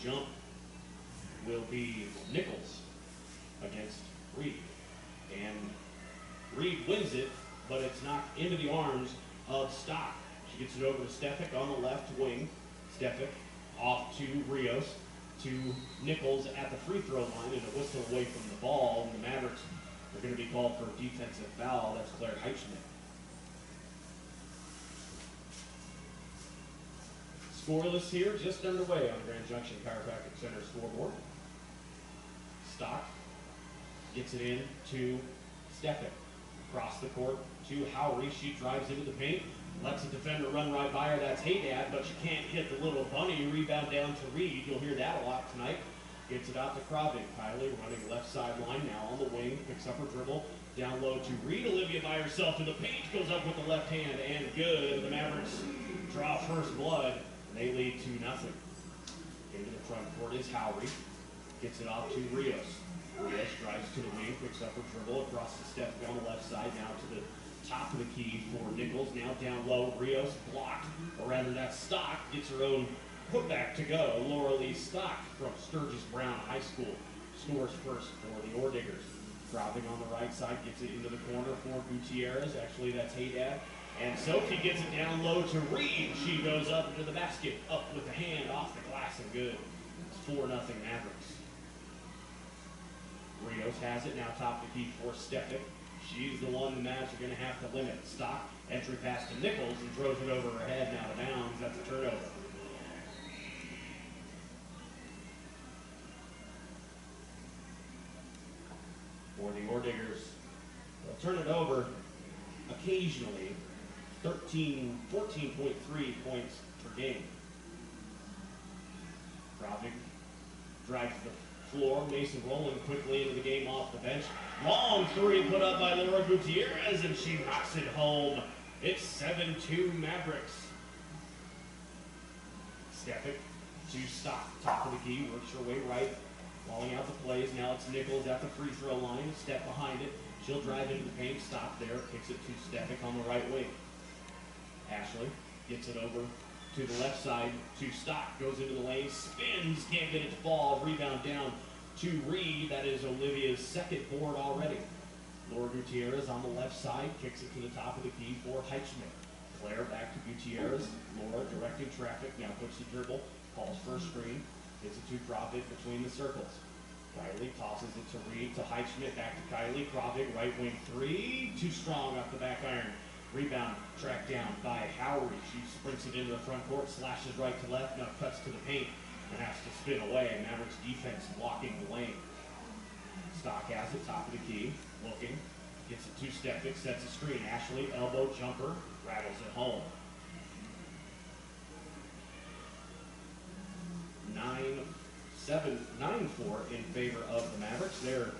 jump will be Nichols against Reed. And Reed wins it, but it's knocked into the arms of Stock. She gets it over to Stefik on the left wing. Stefik off to Rios, to Nichols at the free throw line, and a whistle away from the ball. And the Mavericks are going to be called for a defensive foul. That's Claire Heitschmidt. Scoreless here, just underway on the Grand Junction Chiropractic Center scoreboard. Stock gets it in to Stefik. Across the court to Howry. She drives into the paint, lets the defender run right by her. That's Haydad, but she can't hit the little bunny. Rebound down to Reed. You'll hear that a lot tonight. Gets it out to Kravik. Kylie running left sideline now on the wing. Picks up her dribble. Down low to Reed. Olivia by herself to the paint. Goes up with the left hand and good. The Mavericks draw first blood. They lead 2-0. Into the front court is Howry. Gets it off to Rios. Rios drives to the wing, picks up her dribble across the step on the left side, now to the top of the key for Nichols. Now down low, Rios blocked, or rather that Stock gets her own putback to go. Laura Lee Stock from Sturgis Brown High School scores first for the Ordiggers. Dropping on the right side, gets it into the corner for Gutierrez. Actually, that's Haydad. And Sophie gets it down low to Reed. She goes up into the basket, up with the hand, off the glass, and good. It's 4-0 Mavericks. Rios has it, now top the key for Stefik. She's the one the Mavs are going to have to limit. Stock, entry pass to Nichols, and throws it over her head, now to bounds. That's a turnover. For the Ordiggers, they'll turn it over occasionally. 14.3 points per game. Kravik drives the floor. Mason rolling quickly into the game off the bench. Long three put up by Laura Gutierrez, and she knocks it home. It's 7-2 Mavericks. Stefik to Stock, top of the key, works her way right, walling out the plays. Now it's Nichols at the free throw line, a step behind it. She'll drive into the paint, stop there, kicks it to Stefik on the right wing. Ashley gets it over to the left side to Stock, goes into the lane, spins, can't get it to fall, rebound down to Reed. That is Olivia's second board already. Laura Gutierrez on the left side, kicks it to the top of the key for Heitschmidt. Claire back to Gutierrez, Laura directing traffic, now puts the dribble, calls for a screen, gets it to Kravik between the circles. Kylie tosses it to Reed, to Heitschmidt, back to Kylie, Kravik, right wing three, too strong off the back iron. Rebound tracked down by Howry. She sprints it into the front court, slashes right to left, now cuts to the paint, and has to spin away. Mavericks defense blocking the lane. Stock has it, top of the key, looking, gets it to Stefik, sets a screen. Ashley, elbow jumper, rattles it home. 9-4 in favor of the Mavericks. They're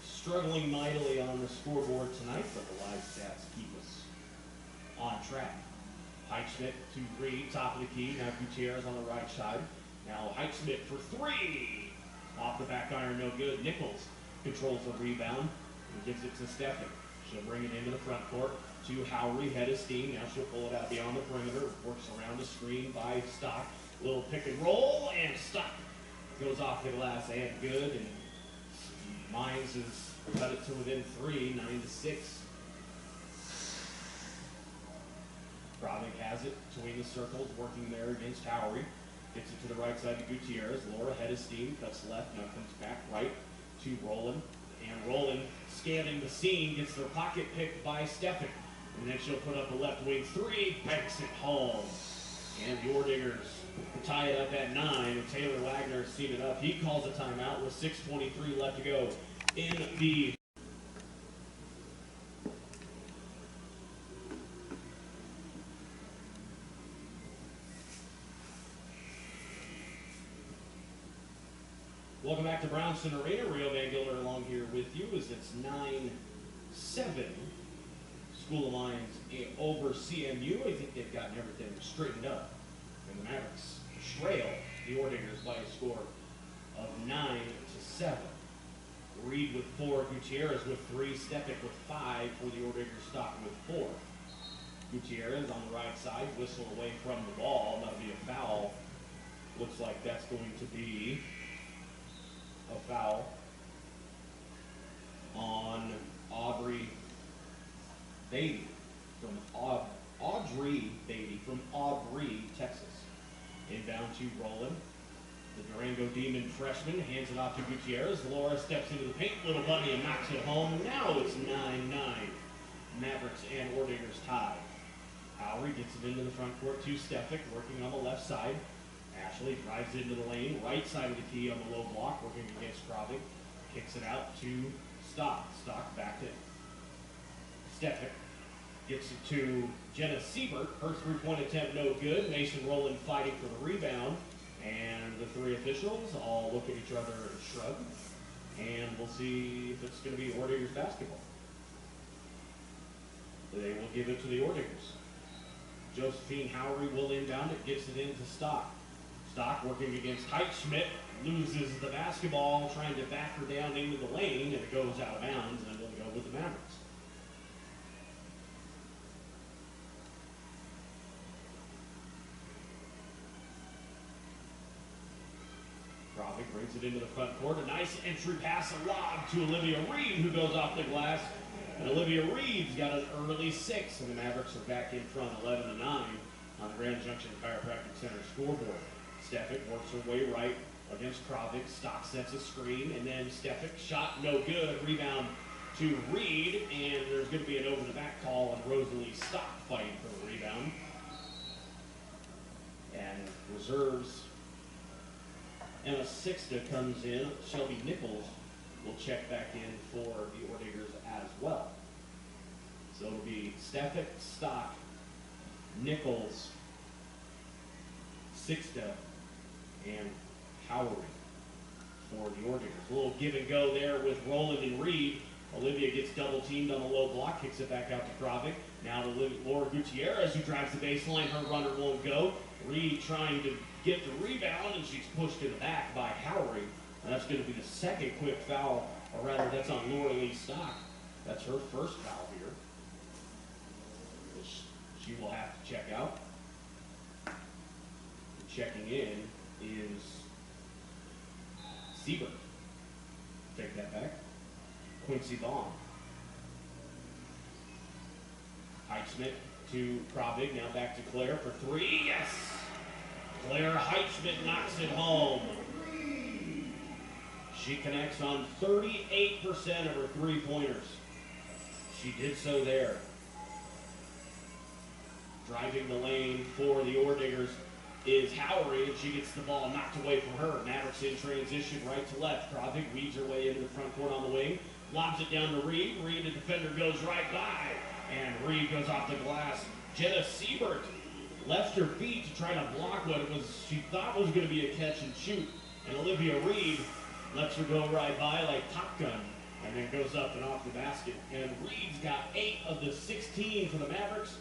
struggling mightily on the scoreboard tonight, but the live stats keep us on track. Heitschmidt to Reed, top of the key. Now Gutierrez on the right side. Now Heitschmidt for three. Off the back iron, no good. Nichols controls the rebound and gives it to Stefik. She'll bring it into the front court to Howry, head of steam. Now she'll pull it out beyond the perimeter. Works around the screen by Stock. Little pick and roll, and Stock goes off the glass and good. And Mines has cut it to within 3, 9-6. Kravik has it between the circles, working there against Howry. Gets it to the right side to Gutierrez. Laura, head of steam, cuts left, now comes back right to Roland. And Roland, scanning the scene, gets their pocket picked by Stefik. And then she'll put up a left wing three, banks it home. And the Ordiggers tie it up at 9, and Taylor Wagner has seen it up. He calls a timeout with 6:23 left to go in the Welcome back to Brownson Arena. Rio Van Gilder along here with you as it's 9-7. School of Mines over CMU. I think they've gotten everything straightened up. And the Mavericks trail the Ordiggers by a score of 9-7. Reed with 4, Gutierrez with 3, Stefik with 5 for the Ordiggers. Stock with 4. Gutierrez on the right side, whistle away from the ball. That'll be a foul. Looks like like that's going to be a foul on Audrey Beatty from Audrey Beatty from Aubrey, Texas. Inbound to Roland. The Durango Demon freshman hands it off to Gutierrez. Laura steps into the paint, little bunny, and knocks it home. Now it's 9-9. Mavericks and Ordinger's tied. Howery gets it into the front court to Stefik, working on the left side. Ashley drives into the lane, right side of the key on the low block, working against Kravik. Kicks it out to Stock. Stock back to Stefik. Gets it to Jenna Siebert. Her three-point attempt no good. Mason Rowland fighting for the rebound. And the three officials all look at each other and shrug. And we'll see if it's going to be Ordinger's basketball. They will give it to the Ordingers. Josephine Howery will inbound it, gets it into Stock. Stock working against Heitschmidt, loses the basketball, trying to back her down into the lane, and it goes out of bounds, and it'll go with the Mavericks. Kravik brings it into the front court. A nice entry pass, a lob to Olivia Reed, who goes off the glass. And Olivia Reed's got an early 6, and the Mavericks are back in front 11-9 on the Grand Junction Chiropractic Center scoreboard. Stefik works her way right against Kravik. Stock sets a screen, and then Stefik shot no good. Rebound to Reed, and there's going to be an over-the-back call on Rosalie Stock fighting for the rebound. And reserves. Emma Sixta comes in. Shelby Nichols will check back in for the Ordingers as well. So it'll be Stefik, Stock, Nichols, Sixta, and Howery for the Ordingers. A little give and go there with Rowland and Reed. Olivia gets double teamed on the low block, kicks it back out to Kravik. Now to Laura Gutierrez, who drives the baseline. Her runner won't go. Reed trying to get the rebound, and she's pushed to the back by Howery. And that's going to be the second quick foul, or rather that's on Laura Lee Stock. That's her first foul here, which she will have to check out. Checking in is Siebert. Take that back. Quincy Vaughn. Heitschmidt to Kravik, now back to Claire for 3. Yes! Claire Heitschmidt knocks it home. She connects on 38% of her three-pointers. She did so there. Driving the lane for the Ordingers is Howery, and she gets the ball knocked away from her. Mavericks in transition right to left. Kravik weaves her way into the front court on the wing. Lobs it down to Reed. Reed, the defender, goes right by. And Reed goes off the glass. Jenna Siebert left her feet to try to block what it was she thought was going to be a catch and shoot. And Olivia Reed lets her go right by like Top Gun, and then goes up and off the basket. And Reed's got 8 of the 16 for the Mavericks,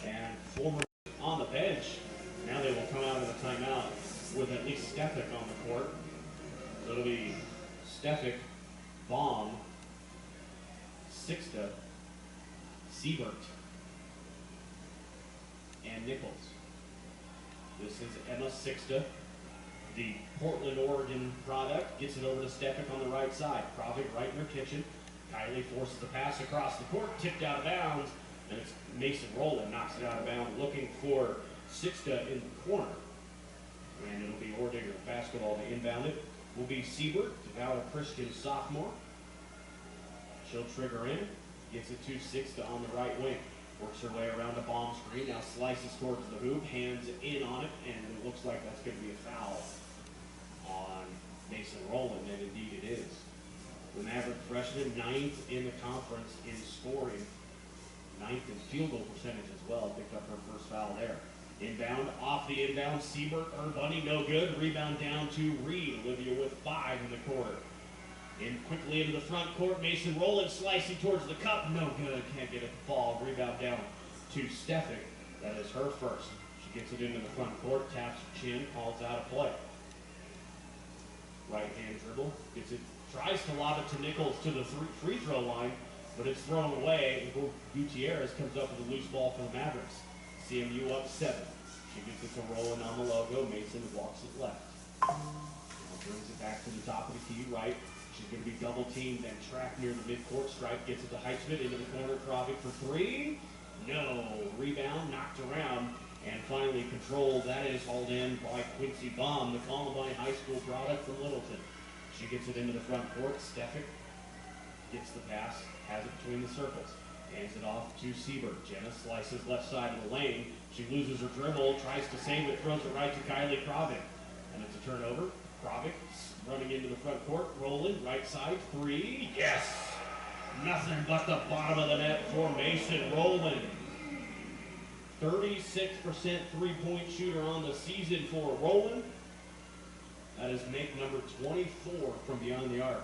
and former on the bench. Now they will come out of the timeout with at least Stefik on the court. So it'll be Stefik, Vaughn, Sixta, Siebert, and Nichols. This is Emma Sixta, the Portland, Oregon product. Gets it over to Stefik on the right side. Kravik right in her kitchen. Kylie forces the pass across the court, tipped out of bounds, and it's Mason Rowland knocks it out of bounds, looking for Sixta in the corner. And it'll be Ordinger basketball to inbound it. Will be Siebert, now a Christian sophomore. She'll trigger in, gets it to Sixta on the right wing. Works her way around the bomb screen, now slices towards the hoop, hands in on it, and it looks like that's going to be a foul on Mason Rowland, and indeed it is. The Maverick freshman, 9th in the conference in scoring, 9th in field goal percentage as well, picked up her first foul there. Inbound, off the inbound, Siebert, her bunny, no good. Rebound down to Reed. Olivia with 5 in the quarter. In quickly into the front court, Mason Rowland slicing towards the cup, no good. Can't get it to fall. Rebound down to Stefik. That is her first. She gets it into the front court, taps her chin, calls out a play. Right hand dribble, gets it, tries to lob it to Nichols to the free throw line, but it's thrown away. Gutierrez comes up with a loose ball for the Mavericks. CMU up 7. She gets it to Rowland on the logo. Mason walks it left. Now brings it back to the top of the key, right. She's going to be double teamed and trapped near the midcourt stripe. Gets it to Heitzman into the corner. Kravic for three. No. Rebound knocked around and finally controlled. That is hauled in by Quincy Baum, the Columbine High School product from Littleton. She gets it into the front court. Stefik gets the pass, has it between the circles. Hands it off to Siebert. Jenna slices left side of the lane. She loses her dribble, tries to save it, throws it right to Kylie Kravic. And it's a turnover. Kravic running into the front court, rolling, right side, three, yes! Nothing but the bottom of the net for Mason Rowland. 36% three-point shooter on the season for Rowland. That is make number 24 from beyond the arc.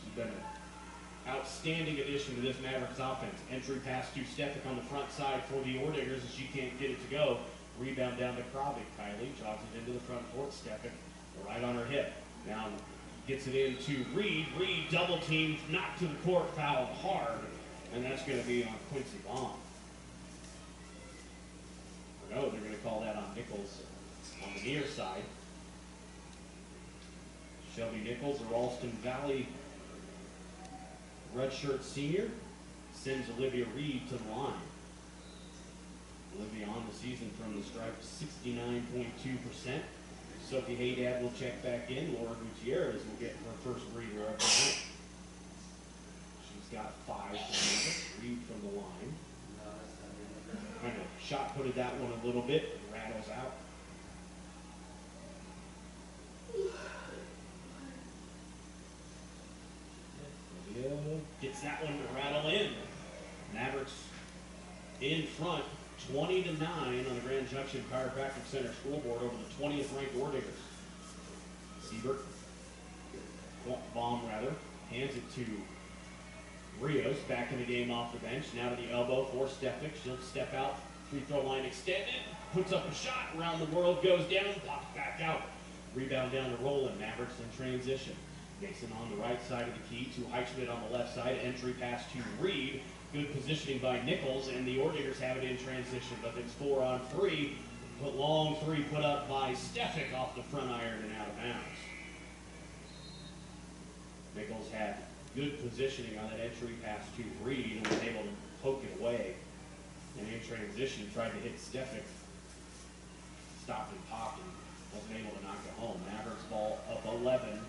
She's been an outstanding addition to this Mavericks offense. Entry pass to Stefik on the front side for the Ordigers as she can't get it to go. Rebound down to Kravic. Kylie jogs it into the front court. Stefik right on her hip. Now gets it into Reed. Reed double teamed, knocked to the court, fouled hard. And that's going to be on Quincy Baum. No, they're going to call that on Nichols on the near side. Shelby Nichols, a Ralston Valley redshirt senior, sends Olivia Reed to the line. Olivia on the season from the stripe, 69.2%. Sophie Haydad will check back in. Laura Gutierrez will get her first breather of the night. She's got 5 to make it. Reed from the line. Kind of shot putted that one a little bit. Rattles out. Olivia gets that one to rattle in. Mavericks in front. 20-9 on the Grand Junction Chiropractic Center scoreboard over the 20th ranked Ordigers. Siebert, Baum rather, hands it to Rios, back in the game off the bench. Now to the elbow for Stefik. She'll step out, free throw line extended, puts up a shot, around the world, goes down, pops back out. Rebound down to Rowland. Mavericks in transition. Mason on the right side of the key to Heichschmidt on the left side. Entry pass to Reed. Good positioning by Nichols, and the Ordigers have it in transition, but it's 4-on-3. But long three put up by Stefik off the front iron and out of bounds. Nichols had good positioning on that entry pass to Reed and was able to poke it away. And in transition, tried to hit Stefik. Stopped and popped and wasn't able to knock it home. Mavericks ball up 11.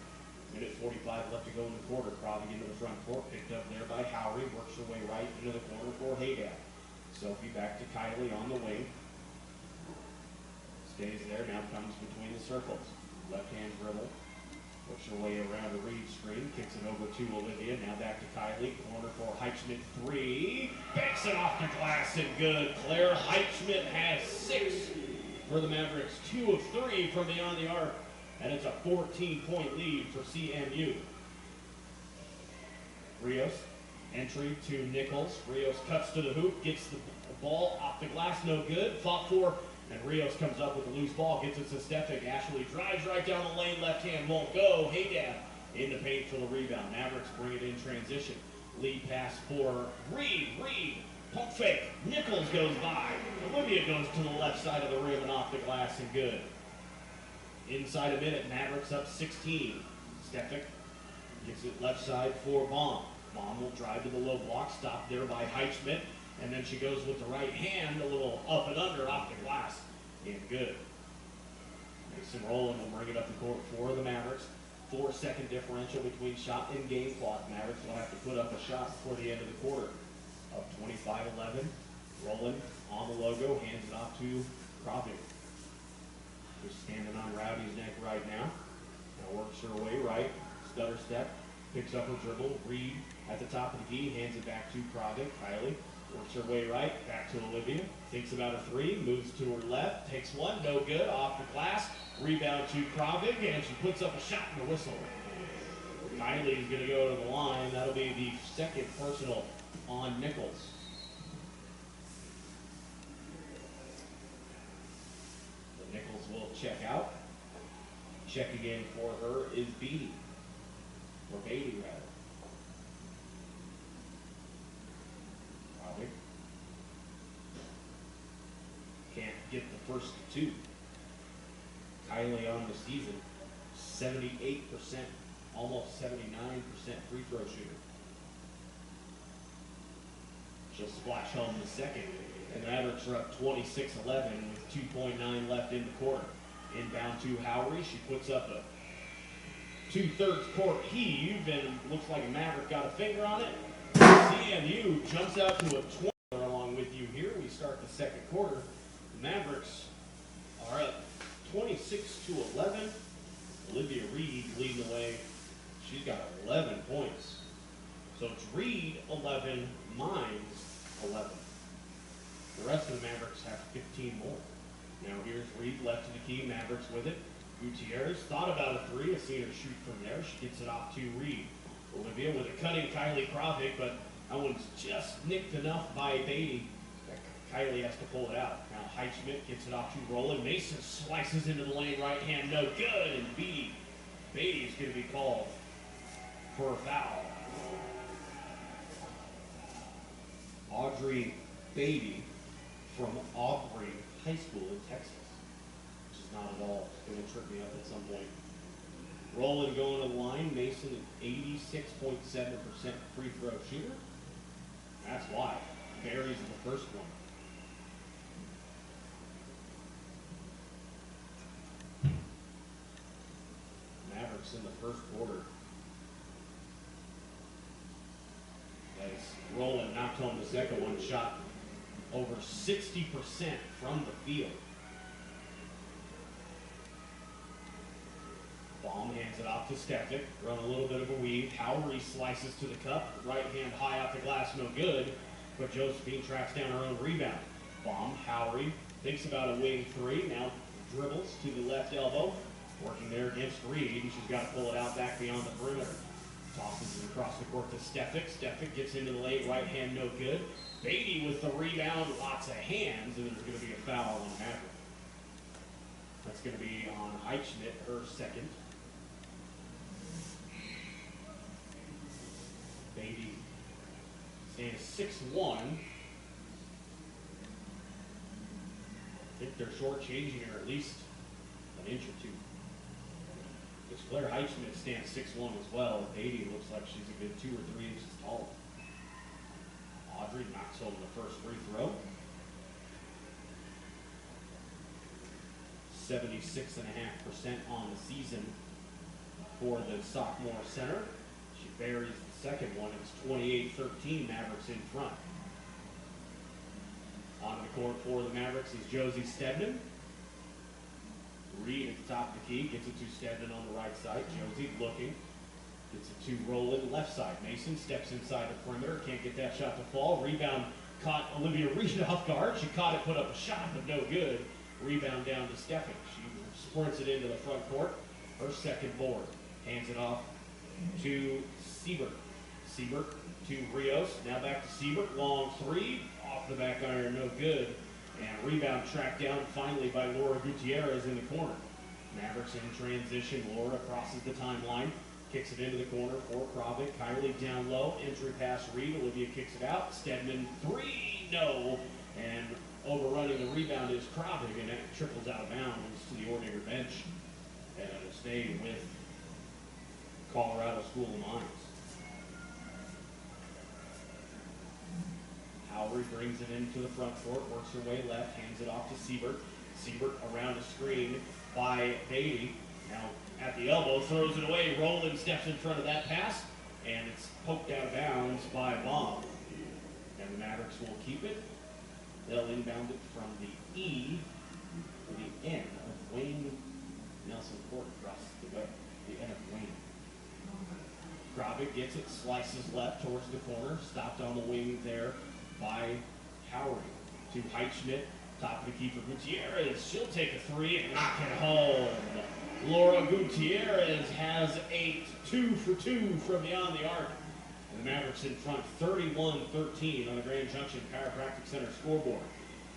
Minute 45 left to go in the quarter. Kravic into the front court, picked up there by Howry, works her way right into the corner for Haydad. Sophie back to Kylie on the wing. Stays there, now comes between the circles. Left-hand dribble, works her way around the Reed screen, kicks it over to Olivia. Now back to Kylie, corner for Heichschmidt, three. Banks it off the glass and good. Claire Heichschmidt has 6 for the Mavericks, 2 of 3 from beyond the arc. And it's a 14-point lead for CMU. Rios, entry to Nichols. Rios cuts to the hoop, gets the ball off the glass, no good. Fought for, and Rios comes up with a loose ball, gets it to Stefik. Ashley drives right down the lane, left hand won't go. Haydad in the paint for the rebound. Mavericks bring it in transition. Lead pass for Reed. Reed, pump fake. Nichols goes by. Olivia goes to the left side of the rim and off the glass and good. Inside a minute, Mavericks up 16. Stefik gets it left side for Baum. Baum will drive to the low block, stopped there by Heichschmidt, and then she goes with the right hand, a little up and under off the glass, and good. Mason Rowland will bring it up the court for the Mavericks. 4-second differential between shot and game clock. Mavericks will have to put up a shot before the end of the quarter. Up 25-11. Rowland on the logo, hands it off to Kravic. Just standing on Rowdy's neck right now. Now works her way right. Stutter step. Picks up her dribble. Reed at the top of the key. Hands it back to Kravic. Kylie works her way right. Back to Olivia. Thinks about a three. Moves to her left. Takes one. No good. Off the glass. Rebound to Kravic. And she puts up a shot and a whistle. Kylie is going to go to the line. That'll be the second personal on Nichols. Nichols will check out. Checking in for her is Beatty. Or Beatty, rather. Kravic can't get the first 2. Kylie on the season, 78%, almost 79% free throw shooter. She'll splash home the second, and the Mavericks are up 26-11 with 2.9 left in the quarter. Inbound to Howery, she puts up a 2/3 court heave, and looks like a Maverick got a finger on it. CMU jumps out to a 20 along with you here. We start the second quarter. The Mavericks are up 26-11. Olivia Reed leading the way. She's got 11 points. So it's Reed 11, Mines 11. The rest of the Mavericks have 15 more. Now here's Reed left to the key. Mavericks with it. Gutierrez thought about a three. I've seen her shoot from there. She gets it off to Reed. Olivia with a cutting Kylie Kravik, but that one's just nicked enough by Beatty. Kylie has to pull it out. Now Heitschmidt gets it off to Roland. Mason slices into the lane, right hand, no good. And Beatty's going to be called for a foul. Audrey Beatty from Aubrey High School in Texas, which is not at all going to trip me up at some point. Roland going to the line. Mason at 86.7% free throw shooter. That's why. Buries the first one. Mavericks in the first quarter. As Roland knocked home the second one, shot over 60% from the field. Baum hands it off to Stefik. Run a little bit of a weave. Howery slices to the cup. Right hand high off the glass, no good. But Josephine tracks down her own rebound. Baum, Howery thinks about a wing three. Now dribbles to the left elbow. Working there against Reed. She's got to pull it out back beyond the perimeter. Tosses it across the court to Stefik. Stefik gets into the lane. Right hand, no good. Beatty with the rebound. Lots of hands. And there's going to be a foul on Maverick. That's going to be on Heitschmidt, her second. Beatty stands 6'1". I think they're shortchanging her at least an inch or two. Because Claire Heitschmidt stands 6'1" as well. Beatty looks like she's a good 2 or 3 inches taller. Audrey knocks home the first free throw. 76.5% on the season for the sophomore center. She buries the second one. It's 28-13, Mavericks in front. On the court for the Mavericks is Josie Stedman. Reed at the top of the key, gets it to Stedman on the right side. Josie looking, gets it to Roland left side. Mason steps inside the perimeter, can't get that shot to fall. Rebound caught Olivia Reed off guard. She caught it, put up a shot, but no good. Rebound down to Stefan. She sprints it into the front court. Her second board. Hands it off to Siebert. Siebert to Rios. Now back to Siebert. Long three. Off the back iron, no good. And rebound tracked down finally by Laura Gutierrez in the corner. Mavericks in transition. Laura crosses the timeline. Kicks it into the corner for Kravik. Kylie down low. Entry pass Reed. Olivia kicks it out. Stedman three. No. And overrunning the rebound is Kravik, and it trickles out of bounds to the Ordinger bench. And it'll stay with Colorado School of Mines. Howery brings it into the front court, works her way left, hands it off to Siebert. Siebert around a screen by Beatty. Now at the elbow, throws it away. Roland steps in front of that pass, and it's poked out of bounds by Baum. And the Mavericks will keep it. They'll inbound it from the E to the N of Wayne Nelson Court across the way. The N of Wayne. Kravik gets it, slices left towards the corner, stopped on the wing there by Howery. To Heitschmidt, top of the key for Gutierrez. She'll take a three and knock it home. Laura Gutierrez has 8, 2 for 2 from beyond the arc. And the Mavericks in front 31-13 on the Grand Junction Chiropractic Center scoreboard.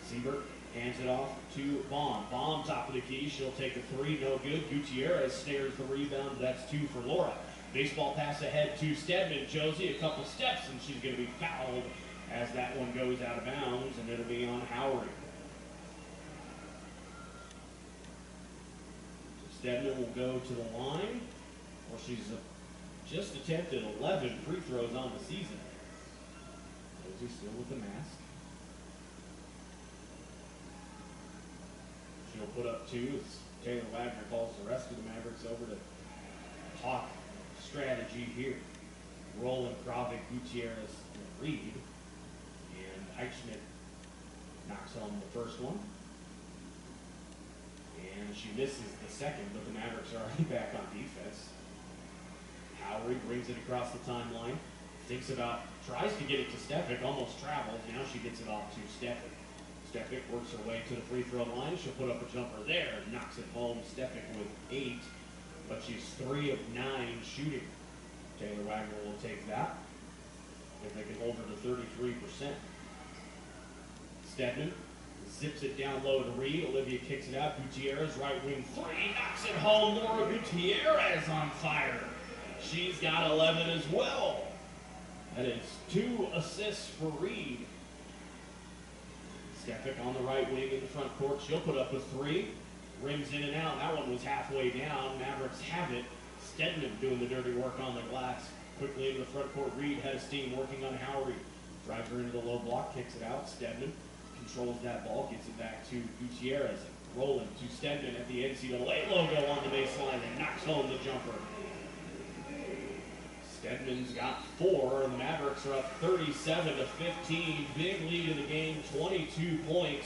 Siebert hands it off to Baum. Baum, top of the key. She'll take a three, no good. Gutierrez snares the rebound. That's 2 for Laura. Baseball pass ahead to Stedman. Josie, a couple steps, and she's going to be fouled as that one goes out of bounds, and it'll be on Howery. Stedman will go to the line. Well, she's just attempted 11 free throws on the season. Rosie still with the mask. She'll put up 2 as Taylor Wagner calls the rest of the Mavericks over to talk strategy here. Roland, Kravic, Gutierrez, and Reed. And Eichschmidt knocks home the first one. And she misses the second, but the Mavericks are already back on defense. Howry brings it across the timeline. Tries to get it to Stefic, almost travels. Now she gets it off to Stefic. Stefic works her way to the free throw line. She'll put up a jumper there, knocks it home. Stefic with 8, but she's 3 of 9 shooting. Taylor Wagner will take that if they can hold her to 33%. Stedman zips it down low to Reed. Olivia kicks it out. Gutierrez, right wing 3, knocks it home. Laura Gutierrez on fire. She's got 11 as well. That is 2 assists for Reed. Stefic on the right wing in the front court. She'll put up a 3. Rings in and out. That one was halfway down. Mavericks have it. Stedman doing the dirty work on the glass. Quickly into the front court. Reed has steam working on Howry. Drives her into the low block. Kicks it out. Stedman controls that ball. Gets it back to Gutierrez. Rolling to Stedman at the NCAA logo on the baseline and knocks home the jumper. Stedman's got 4, and the Mavericks are up 37-15. Big lead in the game, 22 points.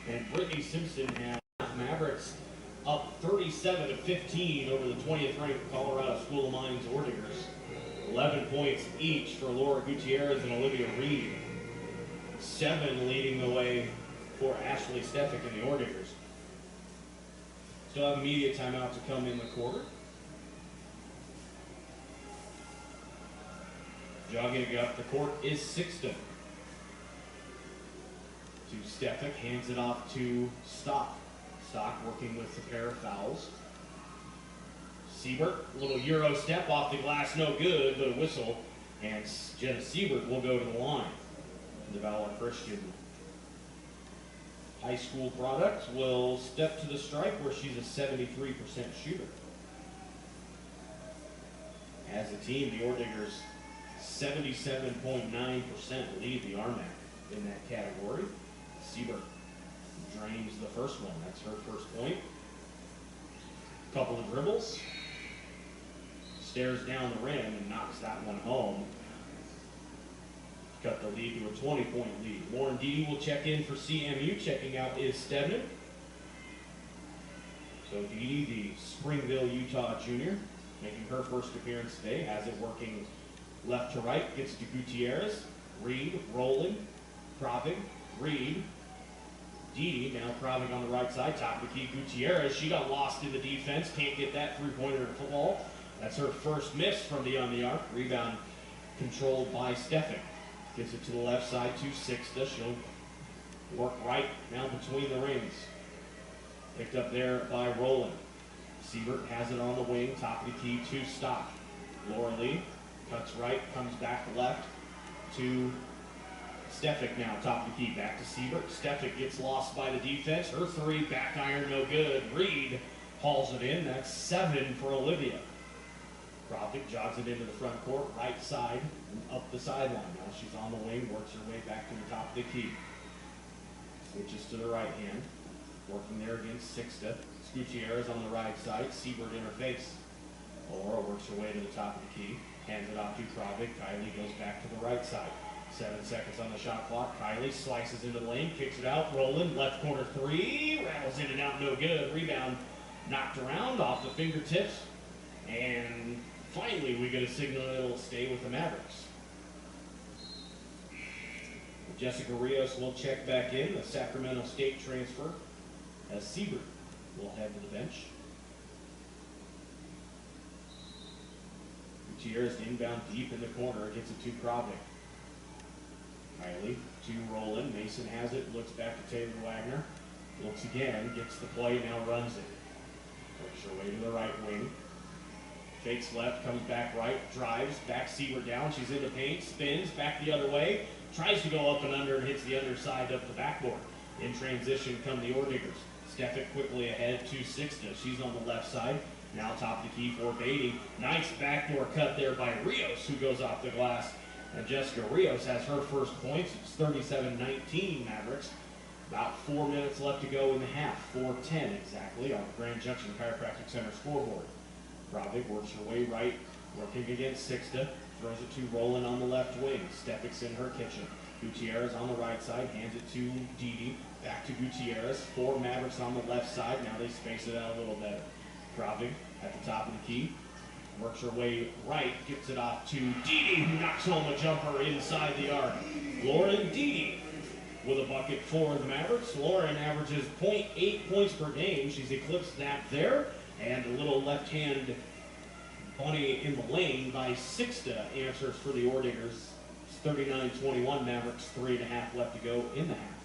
And Brittany Simpson has Mavericks up 37-15 over the 20th ranked Colorado School of Mines Ordigers. 11 points each for Laura Gutierrez and Olivia Reed. 7 leading the way for Ashley Stefic and the Ordigers. Still have a media timeout to come in the quarter. Jogging up the court is Sixton. To Stefic, hands it off to Stock. Stock working with a pair of fouls. Siebert, a little Euro step off the glass, no good, but a whistle. And Jenna Siebert will go to the line. The Valor Christian high school product will step to the stripe where she's a 73% shooter. As a team, the Ordigers 77.9% lead the RMAC in that category. Siebert drains the first one. That's her first point. Couple of dribbles. Stares down the rim and knocks that one home. Cut the lead to a 20-point lead. Lauren Deedy will check in for CMU. Checking out is Stedman. So Deedy, the Springville, Utah junior, making her first appearance today, has it working left to right, gets to Gutierrez, Reed, rolling, Kravic, Reed, Deedy, now Kravic on the right side, top of the key, Gutierrez, she got lost in the defense, can't get that three-pointer to fall. That's her first miss from beyond the arc. Rebound controlled by Stefic. Gets it to the left side to Sixta. She'll work right now between the rings. Picked up there by Roland. Siebert has it on the wing, top of the key to Stock. Laura Lee cuts right, comes back left to Stefic now, top of the key, back to Siebert. Stefic gets lost by the defense. Her 3, back iron, no good. Reed hauls it in. That's 7 for Olivia. Kravic jogs it into the front court, right side, and up the sideline. Now she's on the wing, works her way back to the top of the key. Switches to the right hand, working there against Sixta. Gutierrez on the right side, Siebert in her face. Laura works her way to the top of the key, hands it off to Kravic. Kylie goes back to the right side. 7 seconds on the shot clock. Kylie slices into the lane, kicks it out. Roland, left corner 3, rattles in and out, no good. Rebound knocked around off the fingertips. And finally, we get a signal that it'll stay with the Mavericks. Jessica Rios will check back in, the Sacramento State transfer, as Siebert will head to the bench. Gutierrez inbound deep in the corner, gets it to Kravic. Kylie to Roland. Mason has it, looks back to Taylor Wagner. Looks again, gets the play, now runs it. Works her way to the right wing. Fakes left, comes back right, drives, back Siebert down. She's in the paint, spins, back the other way. Tries to go up and under and hits the underside of the backboard. In transition come the Ordigers. Stefik quickly ahead to Sixta. She's on the left side. Now top of the key for Beatty. Nice backdoor cut there by Rios, who goes off the glass. And Jessica Rios has her first points. It's 37-19 Mavericks. About 4 minutes left to go in the half. 4:10 exactly on the Grand Junction Chiropractic Center scoreboard. Bravik works her way right, working against Sixta. Throws it to Roland on the left wing. Stefik's in her kitchen. Gutierrez on the right side, hands it to Didi. Back to Gutierrez. 4 Mavericks on the left side. Now they space it out a little better. Bravik at the top of the key. Works her way right, gets it off to Didi, who knocks home a jumper inside the arc. Lauren Didi with a bucket for the Mavericks. Lauren averages .8 points per game. She's eclipsed that there. And a little left-hand bunny in the lane by Sixta answers for the Ordigers. It's 39-21 Mavericks, 3.5 left to go in the half.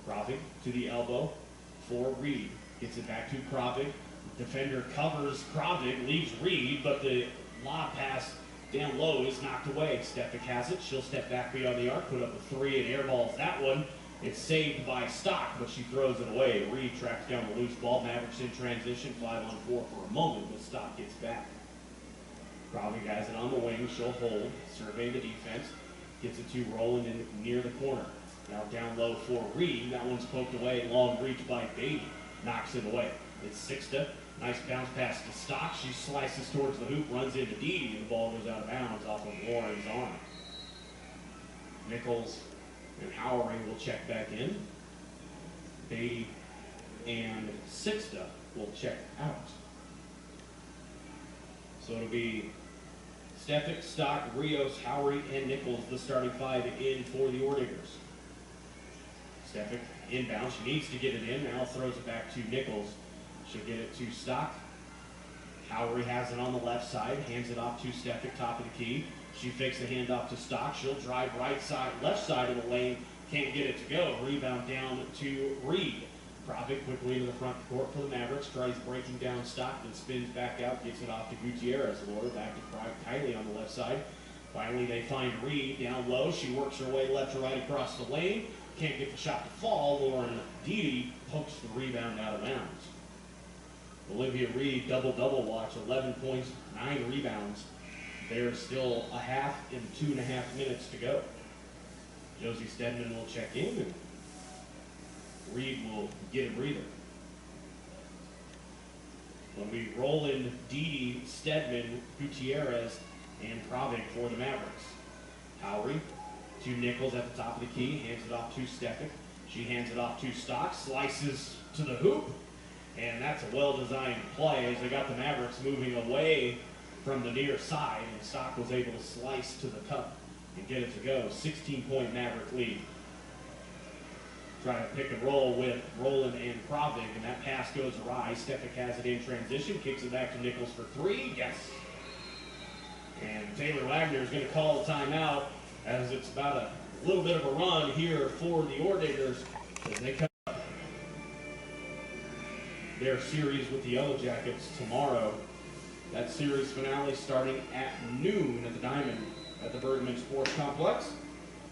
Bravik to the elbow for Reed. Gets it back to Bravik. Defender covers Bravik, leaves Reed, but the lob pass down low is knocked away. Stefik has it. She'll step back beyond the arc, put up a 3 and airballs that one. It's saved by Stock, but she throws it away. Reed tracks down the loose ball. Mavericks in transition, 5-on-4 for a moment, but Stock gets back. Bravik has it on the wing. She'll hold, survey the defense, gets it to Roland in near the corner. Now down low for Reed. That one's poked away. Long reach by Beatty. Knocks it away. It's Sixta. Nice bounce pass to Stock. She slices towards the hoop, runs into Didi, and the ball goes out of bounds off of Lauren's arm. Nichols and Howery will check back in. Beatty and Sixta will check out. So it'll be Stefik, Stock, Rios, Howery, and Nichols, the starting 5 in for the Ordigers. Stefik inbound. She needs to get it in. Now throws it back to Nichols. She'll get it to Stock. Howery has it on the left side. Hands it off to Stefik, top of the key. She fakes the handoff to Stock. She'll drive right side, left side of the lane. Can't get it to go. Rebound down to Reed. Bravik quickly into the front court for the Mavericks. Tries breaking down Stock, then spins back out. Gets it off to Gutierrez. Laura back to Kylie on the left side. Finally, they find Reed down low. She works her way left to right across the lane. Can't get the shot to fall. Lauren Didi pokes the rebound out of bounds. Olivia Reed, double-double watch, 11 points, 9 rebounds. There's still a half and 2.5 minutes to go. Josie Stedman will check in, and Reed will get a breather. When we roll in Didi, Stedman, Gutierrez, and Bravik for the Mavericks. Howery to Nichols at the top of the key, hands it off to Stefik. She hands it off to Stock, slices to the hoop. And that's a well-designed play as they got the Mavericks moving away from the near side, and Stock was able to slice to the cup and get it to go. 16-point Maverick lead. Trying to pick and roll with Roland and Bravik, and that pass goes awry. Stefik has it in transition, kicks it back to Nichols for 3. Yes. And Taylor Wagner is going to call a timeout as it's about a little bit of a run here for the Ordigers as they come their series with the Yellow Jackets tomorrow. That series finale starting at noon at the Diamond at the Bergman Sports Complex.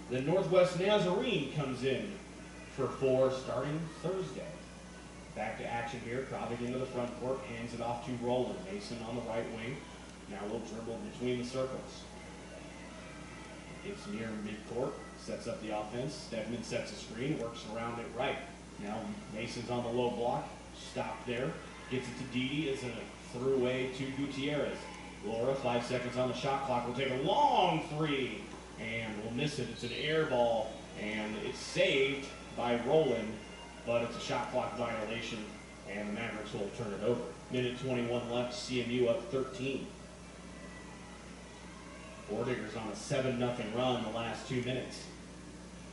Then Northwest Nazarene comes in for 4 starting Thursday. Back to action here. Bravik into the front court, hands it off to Roland. Mason on the right wing. Now a little dribble between the circles. It's near midcourt, sets up the offense. Stedman sets a screen, works around it right. Now Mason's on the low block. Stop there. Gets it to Didi as a throughway to Gutierrez. Laura, 5 seconds on the shot clock, will take a long 3 and will miss it. It's an air ball, and it's saved by Roland, but it's a shot clock violation, and the Mavericks will turn it over. Minute 21 left, CMU up 13. Ordigers on a 7-0 run the last 2 minutes.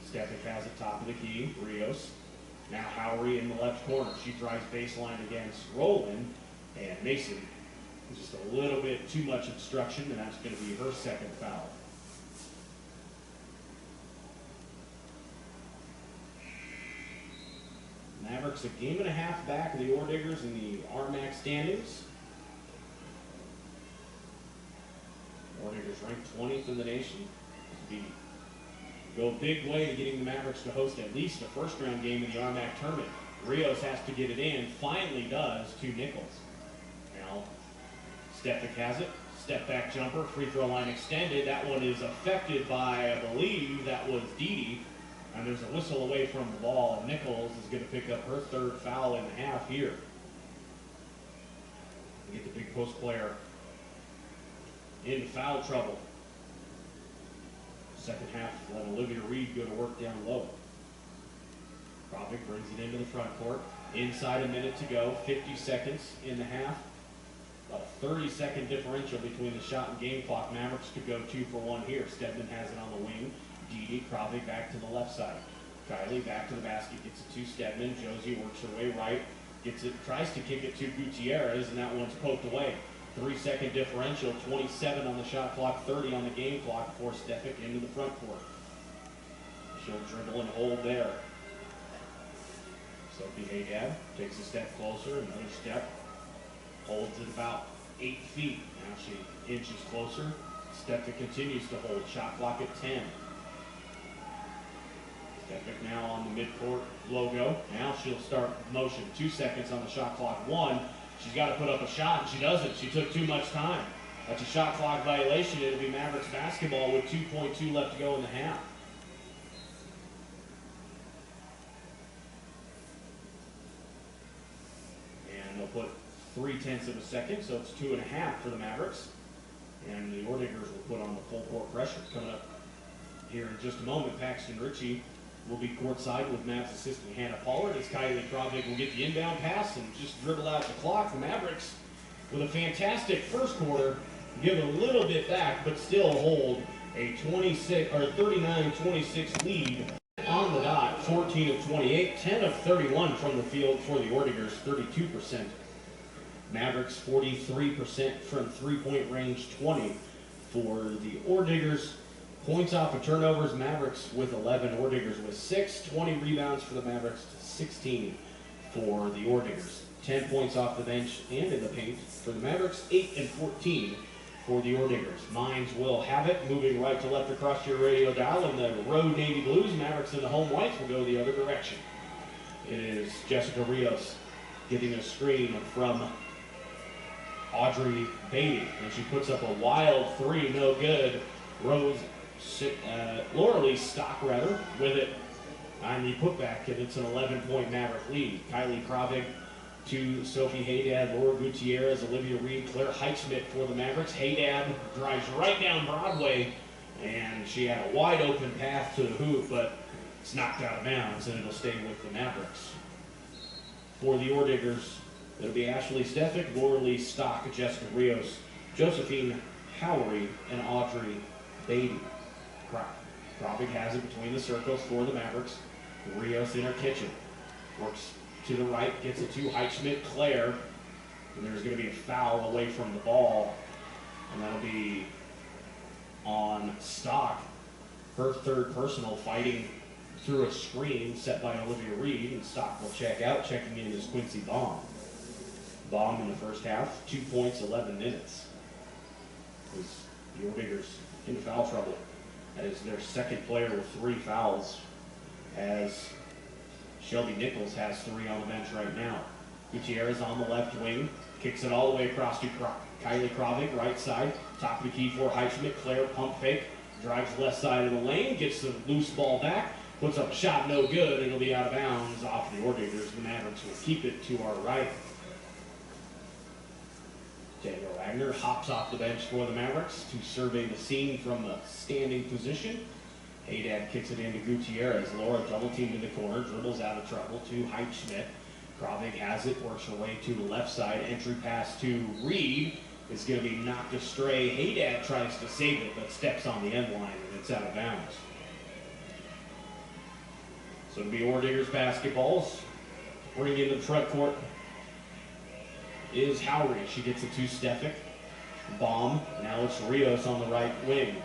Stefik has it top of the key. Rios. Now Howery in the left corner. She drives baseline against Roland, and Mason just a little bit too much obstruction, and that's going to be her second foul. Mavericks a game and a half back of the Ordigers in the RMAC standings. Ordigers ranked 20th in the nation. Go a big way to getting the Mavericks to host at least a first-round game in the RMAC tournament. Rios has to get it in, finally does, to Nichols. Now, Stepic has it, step back jumper, free throw line extended. That one is affected by, I believe, that was Didi. And there's a whistle away from the ball, and Nichols is going to pick up her third foul in the half here. Get the big post player into foul trouble. Second half, let Olivia Reed go to work down low. Krovic brings it into the front court. Inside a minute to go, 50 seconds in the half. About a 30-second differential between the shot and game clock. Mavericks could go 2 for 1 here. Stedman has it on the wing. Didi, Krovic back to the left side. Kylie back to the basket, gets it to Stedman. Josie works her way right. Gets it, tries to kick it to Gutierrez, and that one's poked away. 3-second differential, 27 on the shot clock, 30 on the game clock for Stepic into the front court. She'll dribble and hold there. Sophie Haydad takes a step closer, another step. Holds it about 8 feet. Now she inches closer. Stepic continues to hold. Shot clock at 10. Stepic now on the midcourt logo. Now she'll start motion. 2 seconds on the shot clock. 1. She's got to put up a shot, and she doesn't. She took too much time. That's a shot clock violation. It'll be Mavericks basketball with 2.2 left to go in the half. And they'll put 0.3 of a second, so it's 2.5 for the Mavericks. And the Ordigers will put on the full court pressure. Coming up here in just a moment, Paxton Ritchie will be courtside with Mavs assistant Hannah Pollard as Kylie Krovic will get the inbound pass and just dribble out the clock. The Mavericks, with a fantastic first quarter, give a little bit back, but still hold a 39-26 lead on the dot. 14 of 28, 10 of 31 from the field for the Ordigers, 32%. Mavericks 43% from three-point range, 20 for the Ordigers. Points off of turnovers, Mavericks with 11, Ordigers with 6. 20 rebounds for the Mavericks, 16 for the Ordigers. 10 points off the bench and in the paint for the Mavericks, 8 and 14 for the Ordigers. Mines will have it, moving right to left across your radio dial, and the road Navy Blues. Mavericks and the home whites will go the other direction. It is Jessica Rios getting a screen from Audrey Beatty, and she puts up a wild 3, no good. Laura Lee Stock, with it on the putback, and it's an 11-point Maverick lead. Kylie Krovic to Sophie Haydad, Laura Gutierrez, Olivia Reed, Claire Heitschmidt for the Mavericks. Haydad drives right down Broadway, and she had a wide open path to the hoop, but it's knocked out of bounds, and it'll stay with the Mavericks. For the Ordigers, it'll be Ashley Stepic, Laura Lee Stock, Jessica Rios, Josephine Howery, and Audrey Beatty. Krovic has it between the circles for the Mavericks. Rios in her kitchen. Works to the right, gets it to Heitschmidt, Claire. And there's going to be a foul away from the ball. And that'll be on Stock. Her third personal, fighting through a screen set by Olivia Reed. And Stock will check out. Checking in is Quincy Baum. Baum in the first half, 2 points, 11 minutes. The Ordigers in foul trouble. That is their second player with 3 fouls, as Shelby Nichols has 3 on the bench right now. Gutierrez on the left wing, kicks it all the way across to Kylie Krovic, right side. Top of the key for Heitschmidt. Claire pump fake, drives left side of the lane, gets the loose ball back, puts up a shot, no good. It'll be out of bounds off the Ordigers. The Mavericks will keep it to our right. Daniel Wagner hops off the bench for the Mavericks to survey the scene from a standing position. Haydad kicks it into Gutierrez. Laura double teamed in the corner, dribbles out of trouble to Heitschmidt. Krovic has it, works her way to the left side. Entry pass to Reed is going to be knocked astray. Haydad tries to save it, but steps on the end line, and it's out of bounds. So it'll be Ordigers basketballs. Bring into the front court is Howery. She gets it to Stepic. Baum. Now it's Rios on the right wing.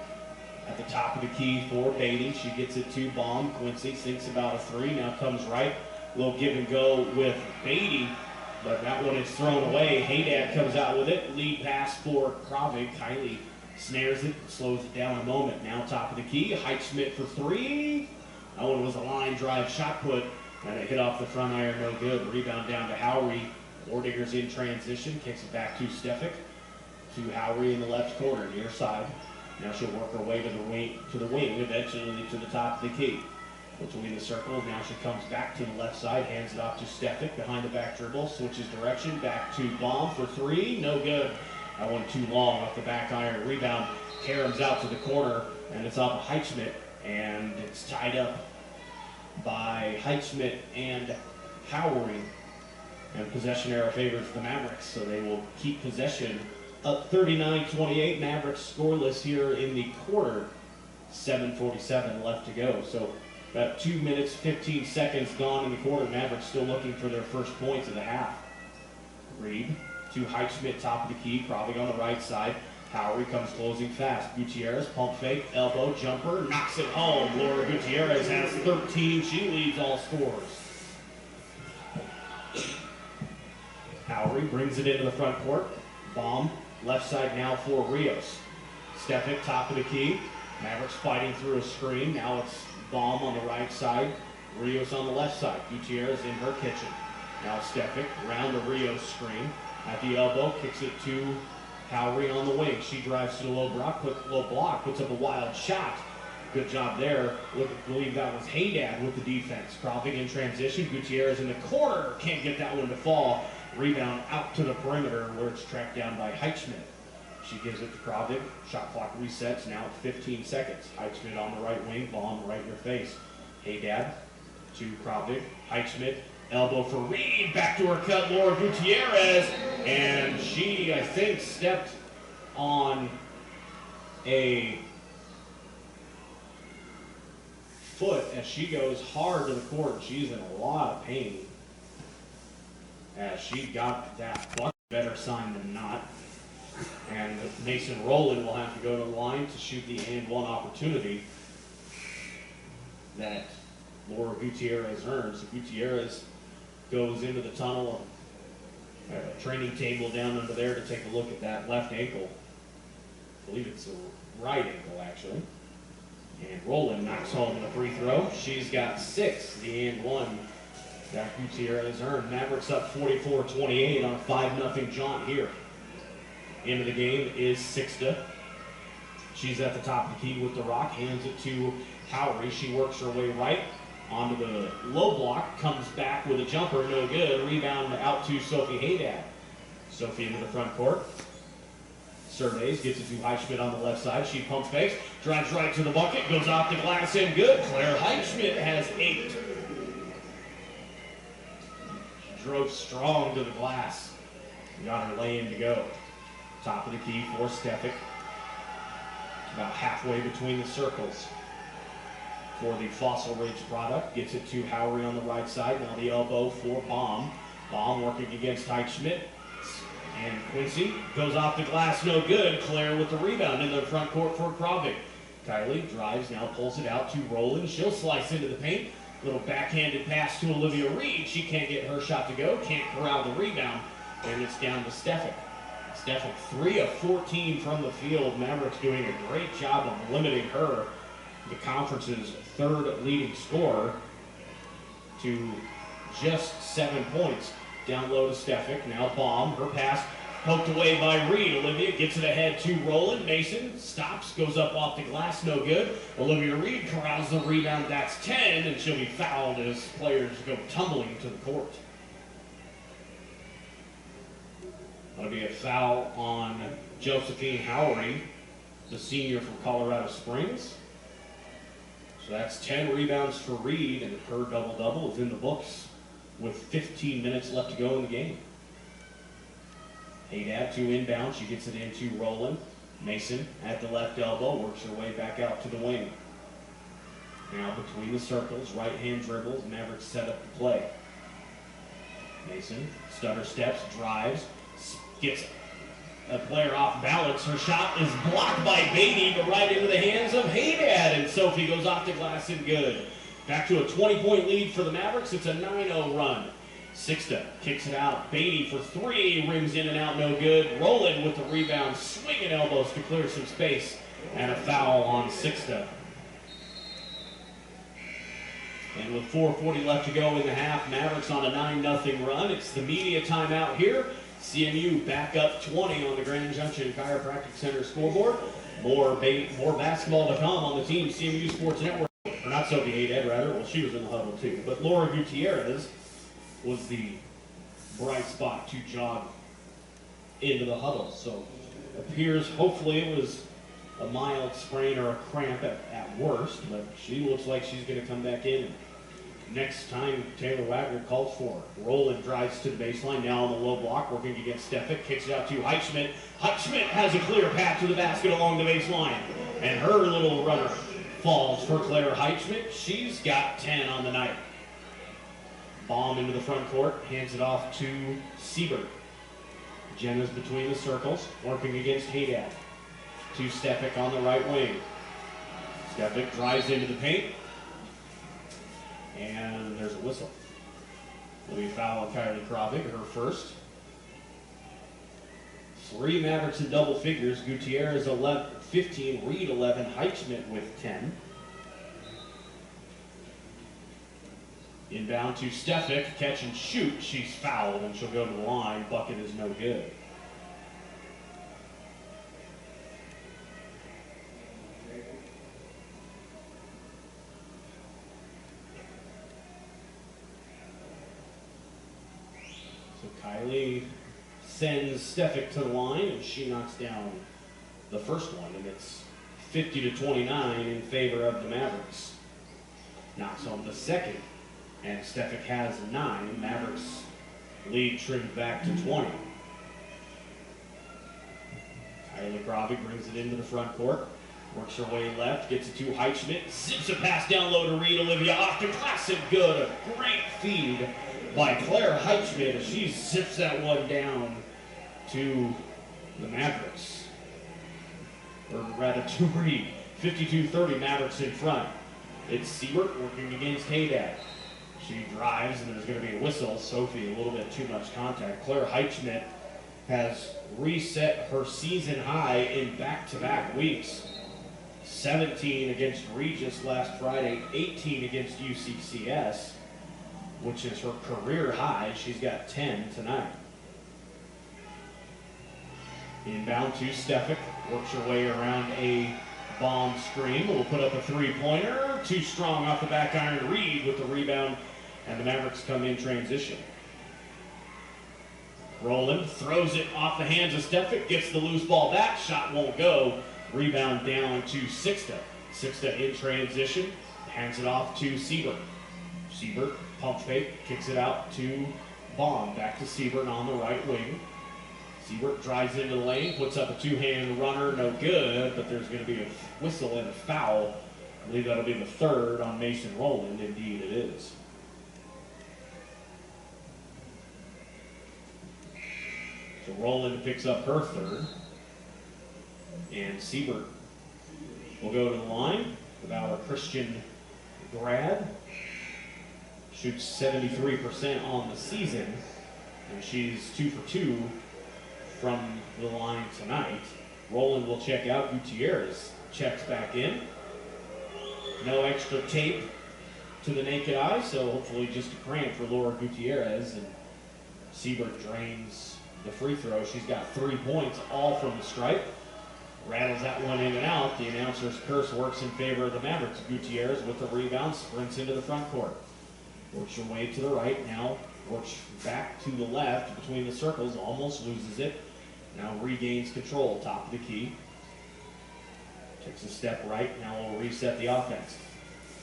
At the top of the key for Beatty. She gets it to Baum. Quincy thinks about a 3. Now comes right. Little give and go with Beatty, but that one is thrown away. Haydad comes out with it. Lead pass for Krovic. Kylie snares it, slows it down a moment. Now top of the key. Heitschmidt for 3. That one was a line drive shot put And it hit off the front iron, no good. Rebound down to Howry. Ordinger's in transition, kicks it back to Stefik. To Howry in the left corner, near side. Now she'll work her way to the wing, eventually to the top of the key. Between the circles, now she comes back to the left side, hands it off to Stefik behind the back dribble, switches direction, back to Baum for three, no good. That one too long off the back iron. Rebound, Karam's out to the corner, and it's off of Heitschmidt, and it's tied up by Heitschmidt and Howry. And possession arrow favors the Mavericks, so they will keep possession. Up 39-28, Mavericks scoreless here in the quarter. 7:47 left to go. So about 2 minutes, 15 seconds gone in the quarter. Mavericks still looking for their first points of the half. Reed to Heitschmidt, top of the key, probably on the right side. Howry comes closing fast. Gutierrez, pump fake, elbow, jumper, knocks it home. Laura Gutierrez has 13. She leads all scorers. Howry brings it into the front court. Baum, left side now for Rios. Stefik, top of the key. Mavericks fighting through a screen. Now it's Baum on the right side. Rios on the left side. Gutierrez in her kitchen. Now Stefik around the Rios screen. At the elbow, kicks it to Howry on the wing. She drives to the low block, puts up a wild shot. Good job there. I believe that was Haydad with the defense. Kravik in transition. Gutierrez in the corner. Can't get that one to fall. Rebound out to the perimeter where it's tracked down by Heitschmidt. She gives it to Kravik. Shot clock resets now at 15 seconds. Heitschmidt on the right wing. Baum right in your face. Haydad to Kravik. Heitschmidt. Elbow for Reed. Back to her cut. Laura Gutierrez. And she, I think, stepped on a foot as she goes hard to the court. She's in a lot of pain as she got that bucket. Better sign than not. And Mason Rowland will have to go to the line to shoot the and one opportunity that Laura Gutierrez earns. Gutierrez goes into the tunnel, training table down under there to take a look at that left ankle. I believe it's a right ankle, actually. And Rowland knocks home the free throw. She's got 6, the and one that Gutierrez earned. Mavericks up 44-28 on a 5-0 jaunt here. Into the game is Sixta. She's at the top of the key with the rock, hands it to Howry. She works her way right onto the low block, comes back with a jumper, no good. Rebound out to Sophie Haydad. Sophie into the front court. Surveys, gets it to Heitschmidt on the left side. She pump fakes, drives right to the bucket, goes off the glass and good. Claire Heitschmidt has 8. She drove strong to the glass. Got her lay-in to go. Top of the key for Stefik. About halfway between the circles for the Fossil Ridge product. Gets it to Howry on the right side. Now the elbow for Baum. Baum working against Heitschmidt. And Quincy goes off the glass, no good. Claire with the rebound in the front court for Kravik. Kylie drives, now pulls it out to Rowland. She'll slice into the paint. Little backhanded pass to Olivia Reed. She can't get her shot to go, can't corral the rebound. And it's down to Stefik. Stefik 3 of 14 from the field. Mavericks doing a great job of limiting her, the conference's 3rd leading scorer, to just 7 points. Down low to Stefik, now Baum, her pass poked away by Reed. Olivia gets it ahead to Rowland. Mason stops, goes up off the glass, no good. Olivia Reed corrals the rebound, that's 10, and she'll be fouled as players go tumbling to the court. That'll be a foul on Josephine Howry, the senior from Colorado Springs. So that's 10 rebounds for Reed, and her double-double is in the books with 15 minutes left to go in the game. Haydad to inbound. She gets it into Rowland. Mason at the left elbow, works her way back out to the wing. Now between the circles, right-hand dribbles, Mavericks set up the play. Mason, stutter steps, drives, gets a player off balance. Her shot is blocked by Beatty, but right into the hands of Haydad, and Sophie goes off the glass and good. Back to a 20-point lead for the Mavericks. It's a 9-0 run. Sixta kicks it out. Beatty for 3, rings in and out, no good. Rowland with the rebound, swinging elbows to clear some space, and a foul on Sixta. And with 4:40 left to go in the half, Mavericks on a 9-0 run. It's the media timeout here. CMU back up 20 on the Grand Junction Chiropractic Center scoreboard. More basketball to come on the Team CMU Sports Network. Or not Sophie Haydad, rather. Well, she was in the huddle too. But Laura Gutierrez was the bright spot to jog into the huddle. So appears, hopefully it was a mild sprain or a cramp at worst, but she looks like she's going to come back in. Next time Taylor Wagner calls for her. Roland drives to the baseline, now on the low block, working against Stefik, kicks it out to Heitschmidt. Heitschmidt has a clear path to the basket along the baseline, and her little runner falls for Claire Heitschmidt. She's got 10 on the night. Bomb into the front court, hands it off to Siebert. Jenna's between the circles, working against Haydad. To Stefik on the right wing. Stefik drives into the paint. And there's a whistle. There'll be a foul on Kylie Kravik, her first. 3 Mavericks in double figures. Gutierrez 15, Reed 11, Heitschmidt with 10. Inbound to Stefik, catch and shoot. She's fouled and she'll go to the line. Bucket is no good. So Kylie sends Stefik to the line and she knocks down the first one, and it's 50-29 in favor of the Mavericks. Knocks home the second, and Stefik has 9. Mavericks lead trimmed back to 20. Kylie Kravik brings it into the front court, works her way left, gets it to Heitschmidt, zips a pass down low to Reed. Olivia off to classic good. A great feed by Claire Heitschmidt as she zips that one down to the Mavericks. Or rather to Reed. 52-30, Mavericks in front. It's Siebert working against Haydad. She drives and there's going to be a whistle. Sophie, a little bit too much contact. Claire Heitschmidt has reset her season high in back-to-back weeks. 17 against Regis last Friday, 18 against UCCS, which is her career high. She's got 10 tonight. Inbound to Stefik, works her way around a bomb screen. Will put up a 3-pointer. Too strong off the back iron. Reed with the rebound, and the Mavericks come in transition. Roland throws it off the hands of Stefik, gets the loose ball back. Shot won't go. Rebound down to Sixta. Sixta in transition, hands it off to Siebert. Siebert, pump fake, kicks it out to Bond. Back to Siebert on the right wing. Siebert drives into the lane, puts up a 2-hand runner, no good, but there's going to be a whistle and a foul. I believe that'll be the 3rd on Mason Roland. Indeed it is. So Roland picks up her 3rd. And Siebert will go to the line with our Christian grad. Shoots 73% on the season, and she's 2 for 2 from the line tonight. Roland will check out. Gutierrez checks back in. No extra tape to the naked eye, so hopefully just a cramp for Laura Gutierrez. And Siebert drains the free throw. She's got 3 points, all from the stripe. Rattles that one in and out. The announcer's curse works in favor of the Mavericks. Gutierrez with the rebound, sprints into the front court. Works her way to the right, now works back to the left between the circles, almost loses it. Now regains control, top of the key. Takes a step right, now will reset the offense.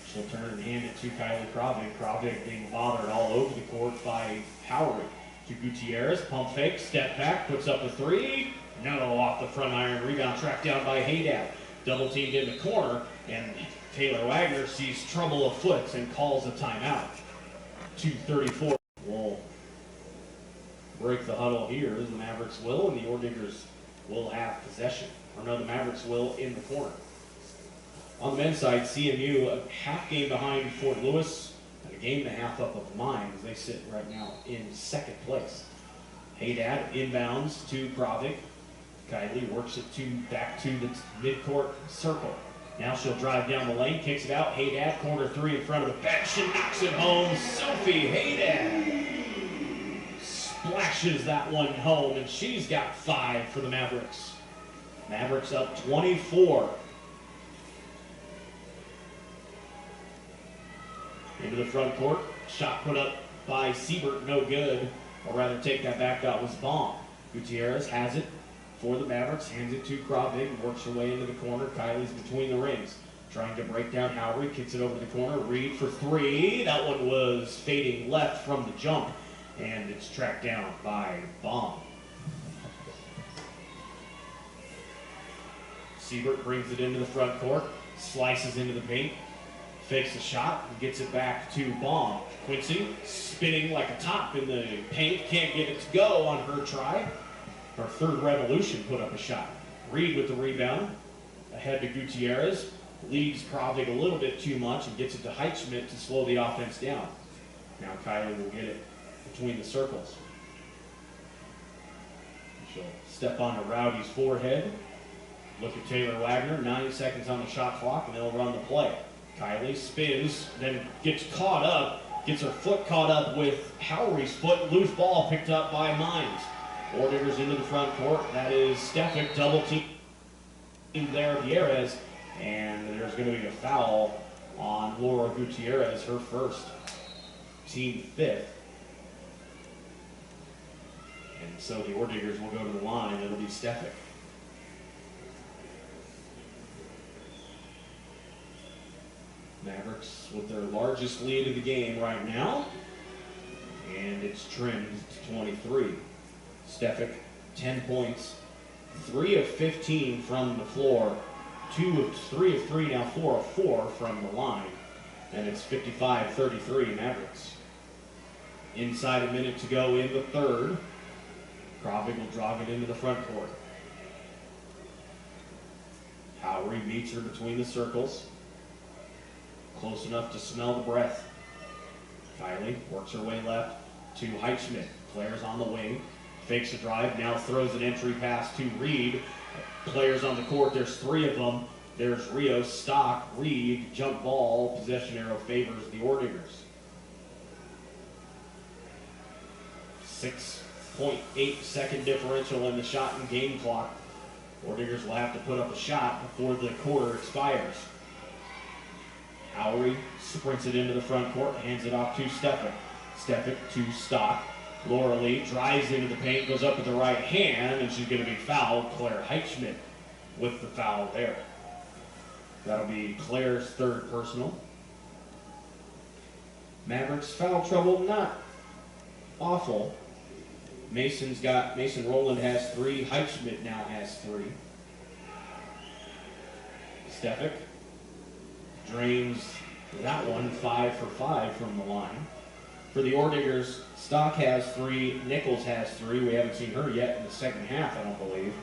She'll turn and hand it to Kylie Kravik. Kravik being bothered all over the court by Howard. To Gutierrez, pump fake, step back, puts up a 3. No, off the front iron, rebound tracked down by Haydad. Double teamed in the corner, and Taylor Wagner sees trouble afoot and calls a timeout. 2:34 will break the huddle here. The Mavericks will, and the Orediggers will have possession. Or no, the Mavericks will in the corner. On the men's side, CMU a half game behind Fort Lewis, and a game and a half up of Mines. They sit right now in 2nd place. Haydad inbounds to Kravik. Kylie works it back to the midcourt circle. Now she'll drive down the lane, kicks it out. Haydad, corner three in front of the bench and knocks it home. Sophie Haydad splashes that one home, and she's got 5 for the Mavericks. Mavericks up 24. Into the front court. Shot put up by Siebert, no good. Or rather, take that back, that was Baum. Gutierrez has it for the Mavericks, hands it to Kravig, works her way into the corner. Kylie's between the rings, trying to break down Howry, kicks it over to the corner. Reed for 3. That one was fading left from the jump, and it's tracked down by Baum. Siebert brings it into the front court, slices into the paint, fakes the shot, and gets it back to Baum. Quincy spinning like a top in the paint, can't get it to go on her try. Her third revolution put up a shot. Reed with the rebound, ahead to Gutierrez, leads Kravig a little bit too much and gets it to Heitschmidt to slow the offense down. Now Kylie will get it between the circles. She'll step onto Rowdy's forehead. Look at Taylor Wagner, 9 seconds on the shot clock, and they'll run the play. Kylie spins, then gets caught up, gets her foot caught up with Howry's foot. Loose ball picked up by Mines. Ordiger's into the front court. That is Stefik, double team there, Gutierrez, and there's going to be a foul on Laura Gutierrez, her first, team 5th. And so the Ordigers will go to the line. It'll be Stefik. Mavericks with their largest lead of the game right now, and it's trimmed to 23. Stefik, 10 points, 3 of 15 from the floor, 3 of 3 now, 4 of 4 from the line, and it's 55-33 Mavericks. Inside a minute to go in the third. Kravig will drive it into the front court. Howry meets her between the circles. Close enough to smell the breath. Kylie works her way left to Heitschmidt. Claire's on the wing. Fakes a drive. Now throws an entry pass to Reed. Players on the court. There's 3 of them. There's Rios, Stock, Reed. Jump ball. Possession arrow favors the Ordigers. 6.8 second differential in the shot and game clock. Ordigers will have to put up a shot before the quarter expires. Howry sprints it into the front court, hands it off to Stefik. Stefik to Stock. Laura Lee drives into the paint, goes up with the right hand, and she's going to be fouled. Claire Heitschmidt with the foul there. That'll be Claire's 3rd personal. Mavericks foul trouble, not awful. Mason Rowland has 3, Heitschmidt now has 3. Stefik drains that one, 5 for 5 from the line. For the Ordigers, Stock has 3, Nichols has 3. We haven't seen her yet in the second half, I don't believe.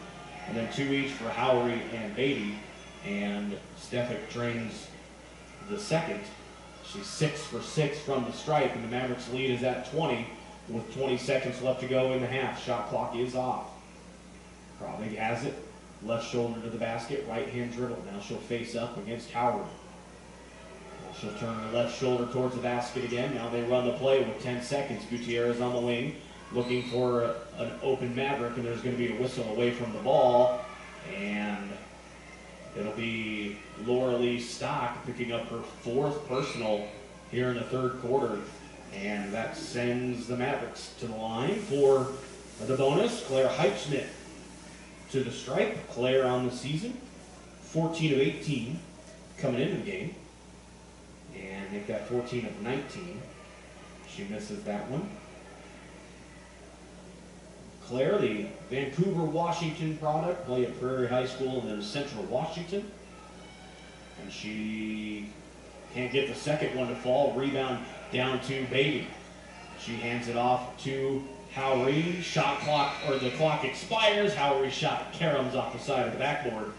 And then 2 each for Howry and Beatty. And Stefik drains the second. She's 6 for 6 from the stripe, and the Mavericks lead is at 20 with 20 seconds left to go in the half. Shot clock is off. Kravig has it. Left shoulder to the basket, right hand dribble. Now she'll face up against Howry. She'll turn her left shoulder towards the basket again. Now they run the play with 10 seconds. Gutierrez on the wing, looking for an open Maverick, and there's going to be a whistle away from the ball. And it'll be Laura Lee Stock picking up her 4th personal here in the 3rd quarter. And that sends the Mavericks to the line for the bonus. Claire Heitschmidt to the stripe. Claire on the season, 14 of 18 coming into the game. And they've got 14 of 19. She misses that one. Claire, the Vancouver, Washington product, played at Prairie High School and then Central Washington. And she can't get the second one to fall. Rebound down to Beatty. She hands it off to Howry. Shot clock, or the clock expires. Howry shot caroms off the side of the backboard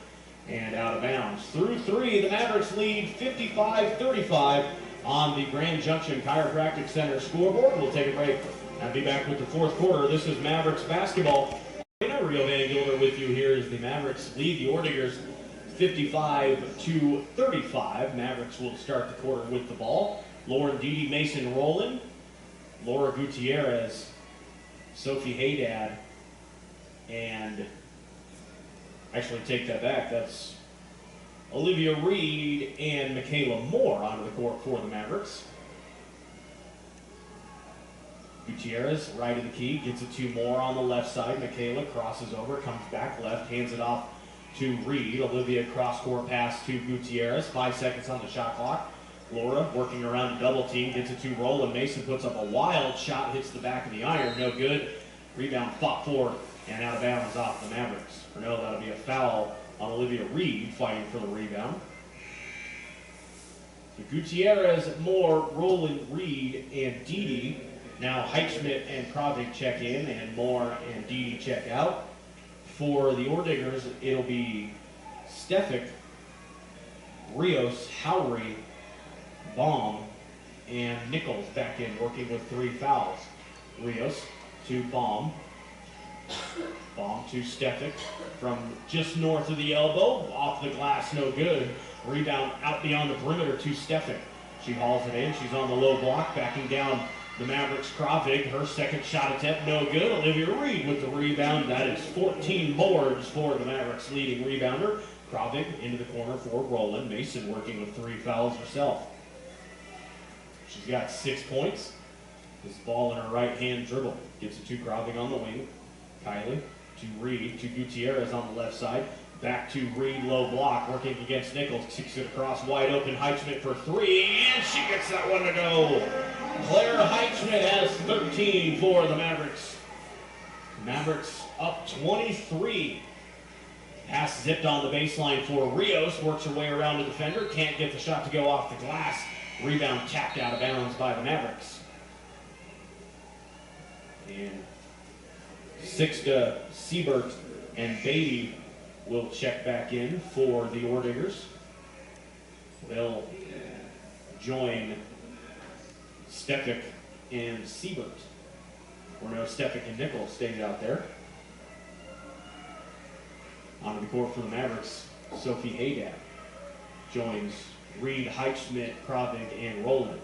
and out of bounds. Through 3, the Mavericks lead 55-35 on the Grand Junction Chiropractic Center scoreboard. We'll take a break and be back with the 4th quarter. This is Mavericks basketball. Rio Van Gilder with you here as the Mavericks lead the Ordigers 55-35. Mavericks will start the quarter with the ball. Lauren Dede, Mason Rowland, Laura Gutierrez, Sophie Haydad, and actually take that back. That's Olivia Reed and Michaela Moore onto the court for the Mavericks. Gutierrez, right of the key, gets it to Moore on the left side. Michaela crosses over, comes back left, hands it off to Reed. Olivia cross-court pass to Gutierrez. 5 seconds on the shot clock. Laura working around a double team, gets it to Roland. Mason puts up a wild shot, hits the back of the iron, no good. Rebound fought for and out of bounds off the Mavericks. Or no, that'll be a foul on Olivia Reed fighting for the rebound. So Gutierrez, Moore, Roland, Reed, and Dede. Now Heitschmidt and Kravik check in, and Moore and Dede check out. For the Ordigers, it'll be Stefik, Rios, Howry, Baum, and Nichols back in, working with 3 fouls. Rios to Baum. Baum to Stefik from just north of the elbow. Off the glass, no good. Rebound out beyond the perimeter to Stefik. She hauls it in. She's on the low block, backing down the Mavericks. Kravik, her second shot attempt, no good. Olivia Reed with the rebound. That is 14 boards for the Mavericks' leading rebounder. Kravik into the corner for Roland. Mason working with 3 fouls herself. She's got 6 points. This ball in her right-hand dribble. Gives it to Kravik on the wing. Kylie to Reed, to Gutierrez on the left side. Back to Reed, low block, working against Nichols. Kicks it across, wide open. Heitschmidt for 3, and she gets that one to go. Claire Heitschmidt has 13 for the Mavericks. Mavericks up 23. Pass zipped on the baseline for Rios. Works her way around the defender. Can't get the shot to go off the glass. Rebound tapped out of bounds by the Mavericks. And Sixta, Siebert, and Beatty will check back in for the Ordigers. They'll join Stefik and Siebert. Or no, Stefik and Nichols stayed out there. Onto the court for the Mavericks, Sophie Haydad joins Reed, Heitschmidt, Kravik, and Roland.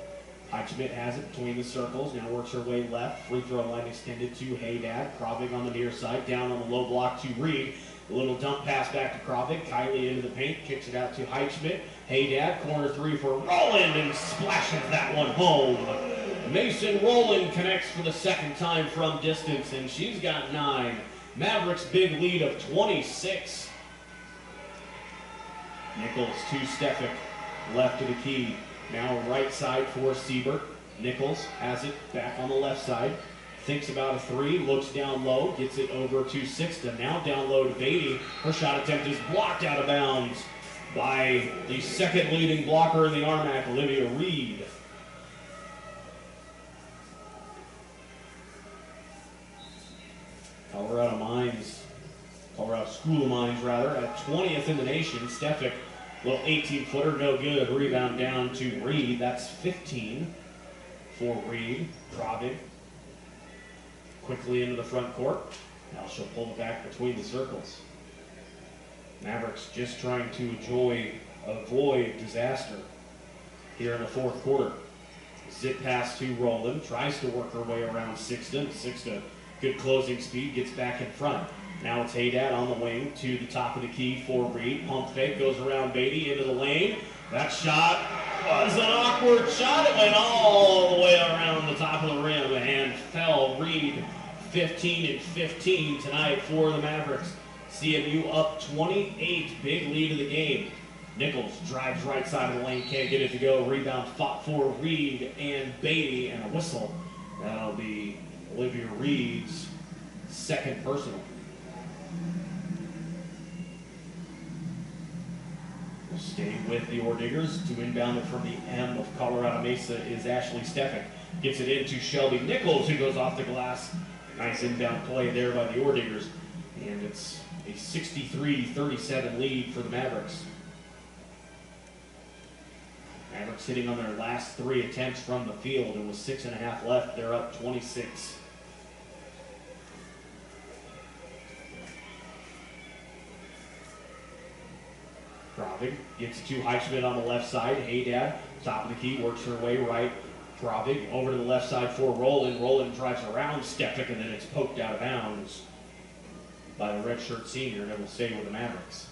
Heitschmidt has it between the circles, now works her way left. Free throw line extended to Haydad. Kravik on the near side, down on the low block to Reed. A little dump pass back to Kravik. Kylie into the paint, kicks it out to Heitschmidt. Haydad, corner 3 for Roland, and splashes that one home. Mason Roland connects for the second time from distance, and she's got 9. Mavericks big lead of 26. Nichols to Stefik, left of the key. Now right side for Siebert. Nichols has it back on the left side. Thinks about a 3, looks down low, gets it over to Sixta. Now down low to Beatty. Her shot attempt is blocked out of bounds by the second leading blocker in the RMAC, Olivia Reed. Colorado School of Mines rather, at 20th in the nation. Stefik, little 18-footer, no good. Rebound down to Reed. That's 15 for Reed. Kravik quickly into the front court. Now she'll pull it back between the circles. Mavericks just trying to avoid disaster here in the fourth quarter. Zip pass to Roland. Tries to work her way around Sixta. Sixta, good closing speed, gets back in front. Now it's Haydad on the wing to the top of the key for Reed. Pump fake, goes around Beatty into the lane. That shot was an awkward shot. It went all the way around the top of the rim and fell. Reed 15 and 15 tonight for the Mavericks. CMU up 28, big lead of the game. Nichols drives right side of the lane, can't get it to go. Rebound fought for Reed and Beatty, and a whistle. That'll be Olivia Reed's second personal. We'll stay with the Ordigers. To inbound it from the M of Colorado Mesa is Ashley Stefik. Gets it into Shelby Nichols, who goes off the glass. Nice inbound play there by the Ordigers. And it's a 63-37 lead for the Mavericks. Mavericks hitting on their last 3 attempts from the field, and with 6.5 left, they're up 26. Kravig gets it to Heichman on the left side. Haydad, top of the key, works her way right. Kravig over to the left side for Roland. Roland drives around Stefik, and then it's poked out of bounds by the redshirt senior, and it will stay with the Mavericks.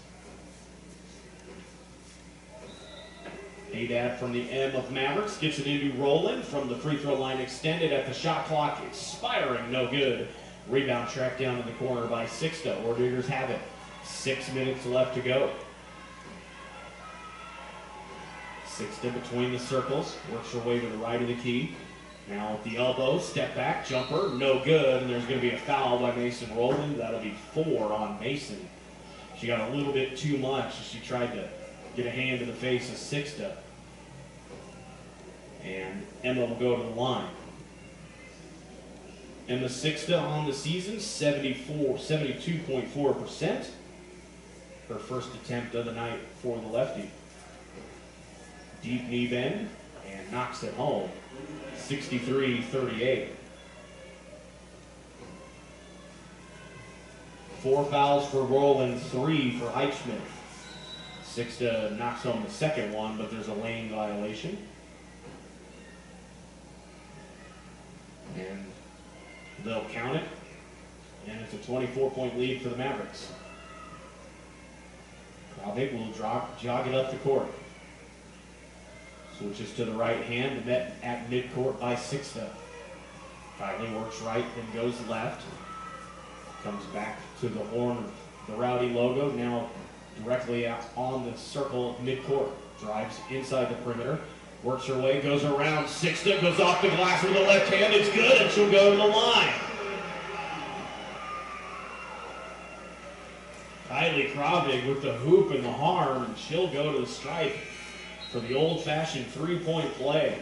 Haydad from the M of Mavericks gets it into Roland from the free throw line extended at the shot clock expiring, no good. Rebound tracked down in the corner by Sixta. Warriors have it. 6 minutes left to go. Sixta between the circles, works her way to the right of the key. Now at the elbow, step back, jumper, no good, and there's going to be a foul by Mason Roland. That'll be 4 on Mason. She got a little bit too much as she tried to get a hand in the face of Sixta. And Emma will go to the line. Emma Sixta on the season, 72.4%. Her first attempt of the night for the lefty. Deep knee bend and knocks it home, 63-38. 4 fouls for Roland, 3 for Heichman. Sixta knocks home the second one, but there's a lane violation. And they'll count it, and it's a 24-point lead for the Mavericks. Kravig will jog it up the court. Switches to the right hand, met at midcourt by Sixta. Finally works right, then goes left. Comes back to the horn of the Rowdy logo, now directly out on the circle of midcourt. Drives inside the perimeter, works her way, goes around Sixta, goes off the glass with the left hand. It's good, and she'll go to the line. Kylie Kravig with the hoop and the harm, and she'll go to the strike for the old-fashioned three-point play.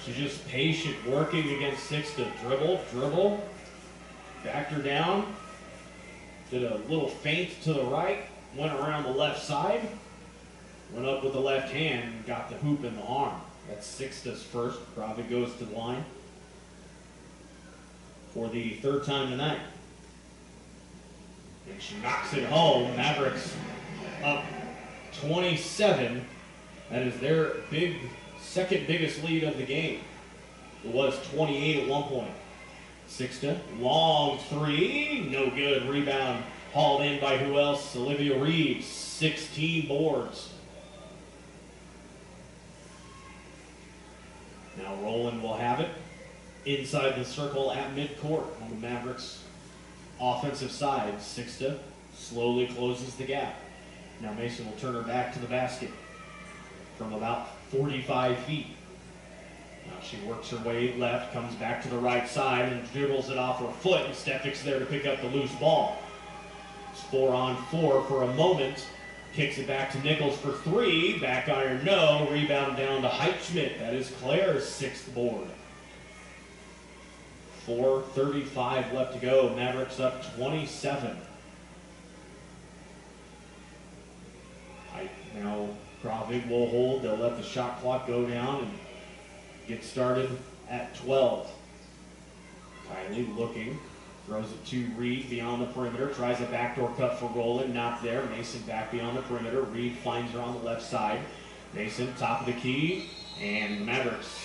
She's just patient, working against Sixta. Dribble, backed her down, did a little feint to the right, went around the left side, went up with the left hand, and got the hoop and the arm. That's Sixta's first. Kravig goes to the line for the third time tonight. And she knocks it home. Mavericks up 27. That is their second biggest lead of the game. It was 28 at one point. Sixta, long three, no good. Rebound hauled in by who else? Olivia Reeves, 16 boards. Now Roland will have it inside the circle at midcourt on the Mavericks' offensive side. Sixta slowly closes the gap. Now Mason will turn her back to the basket from about 45 feet. Now she works her way left, comes back to the right side, and dribbles it off her foot, and Stefik's there to pick up the loose ball. It's 4-on-4 for a moment. Kicks it back to Nichols for 3. Back iron, no. Rebound down to Heichman. That is Claire's 6th board. 4:35 left to go. Mavericks up 27. Now Kravig will hold. They'll let the shot clock go down and get started at 12. Kylie looking. Throws it to Reed beyond the perimeter. Tries a backdoor cut for Roland. Not there. Mason back beyond the perimeter. Reed finds her on the left side. Mason, top of the key. And Mavericks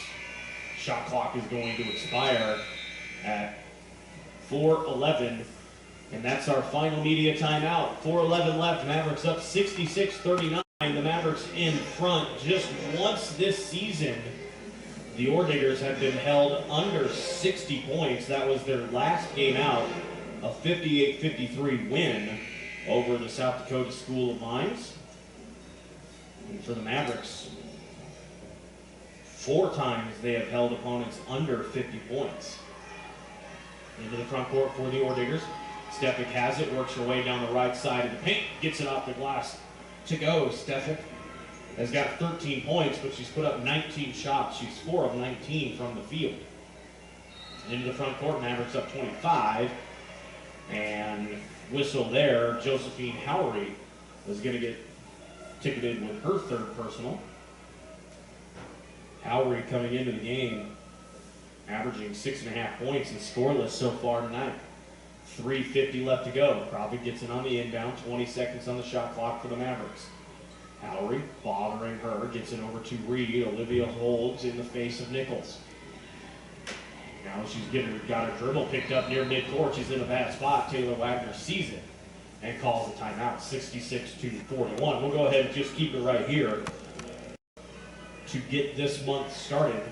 shot clock is going to expire at 4:11. And that's our final media timeout. 4:11 left. Mavericks up 66-39. The Mavericks in front just once this season. The Orediggers have been held under 60 points. That was their last game out, a 58-53 win over the South Dakota School of Mines. And for the Mavericks, 4 times they have held opponents under 50 points. Into the front court for the Orediggers. Stefik has it, works her way down the right side of the paint, gets it off the glass to go. Stefik has got 13 points, but she's put up 19 shots. She's 4 of 19 from the field. Into the front court, Mavericks up 25. And whistle there, Josephine Howery is going to get ticketed with her 3rd personal. Howery coming into the game, averaging 6.5 points and scoreless so far tonight. 3:50 left to go. Probably gets it on the inbound. 20 seconds on the shot clock for the Mavericks. Lowry bothering her, gets it over to Reed. Olivia holds in the face of Nichols. Now she's got her dribble picked up near midcourt. She's in a bad spot. Taylor Wagner sees it and calls a timeout, 66-41. We'll go ahead and just keep it right here to get this month started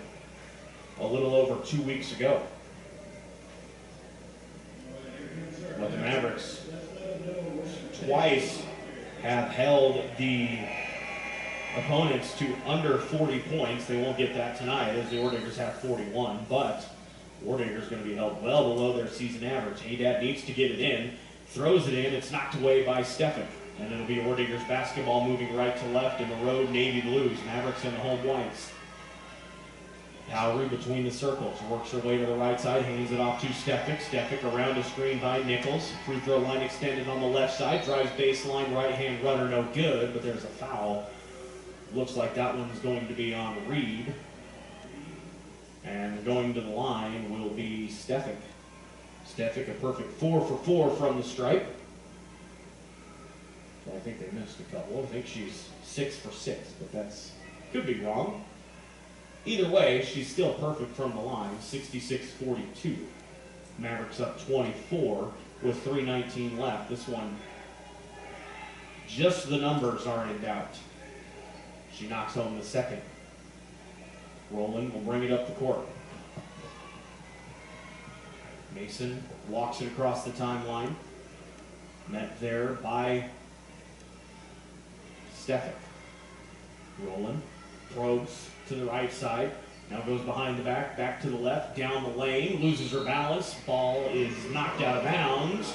a little over 2 weeks ago. But the Mavericks twice have held the opponents to under 40 points. They won't get that tonight as the Ordigers have 41, but Ordigers going to be held well below their season average. Haydad needs to get it in, throws it in, it's knocked away by Steffen. And it'll be Ordigers basketball moving right to left in the road Navy Blues. Mavericks in the home whites. Lowry between the circles, works her way to the right side, hands it off to Stefik. Stefik around a screen by Nichols. Free throw line extended on the left side, drives baseline, right hand runner, no good, but there's a foul. Looks like that one's going to be on Reed. And going to the line will be Stefik. Stefik a perfect 4 for 4 from the stripe. I think they missed a couple. I think she's 6 for 6, but that's could be wrong. Either way, she's still perfect from the line, 66-42. Mavericks up 24 with 3:19 left. This one, just the numbers aren't in doubt. She knocks home the second. Rowland will bring it up the court. Mason walks it across the timeline. Met there by Stefik. Rowland probes to the right side. Now goes behind the back, back to the left, down the lane, loses her balance. Ball is knocked out of bounds.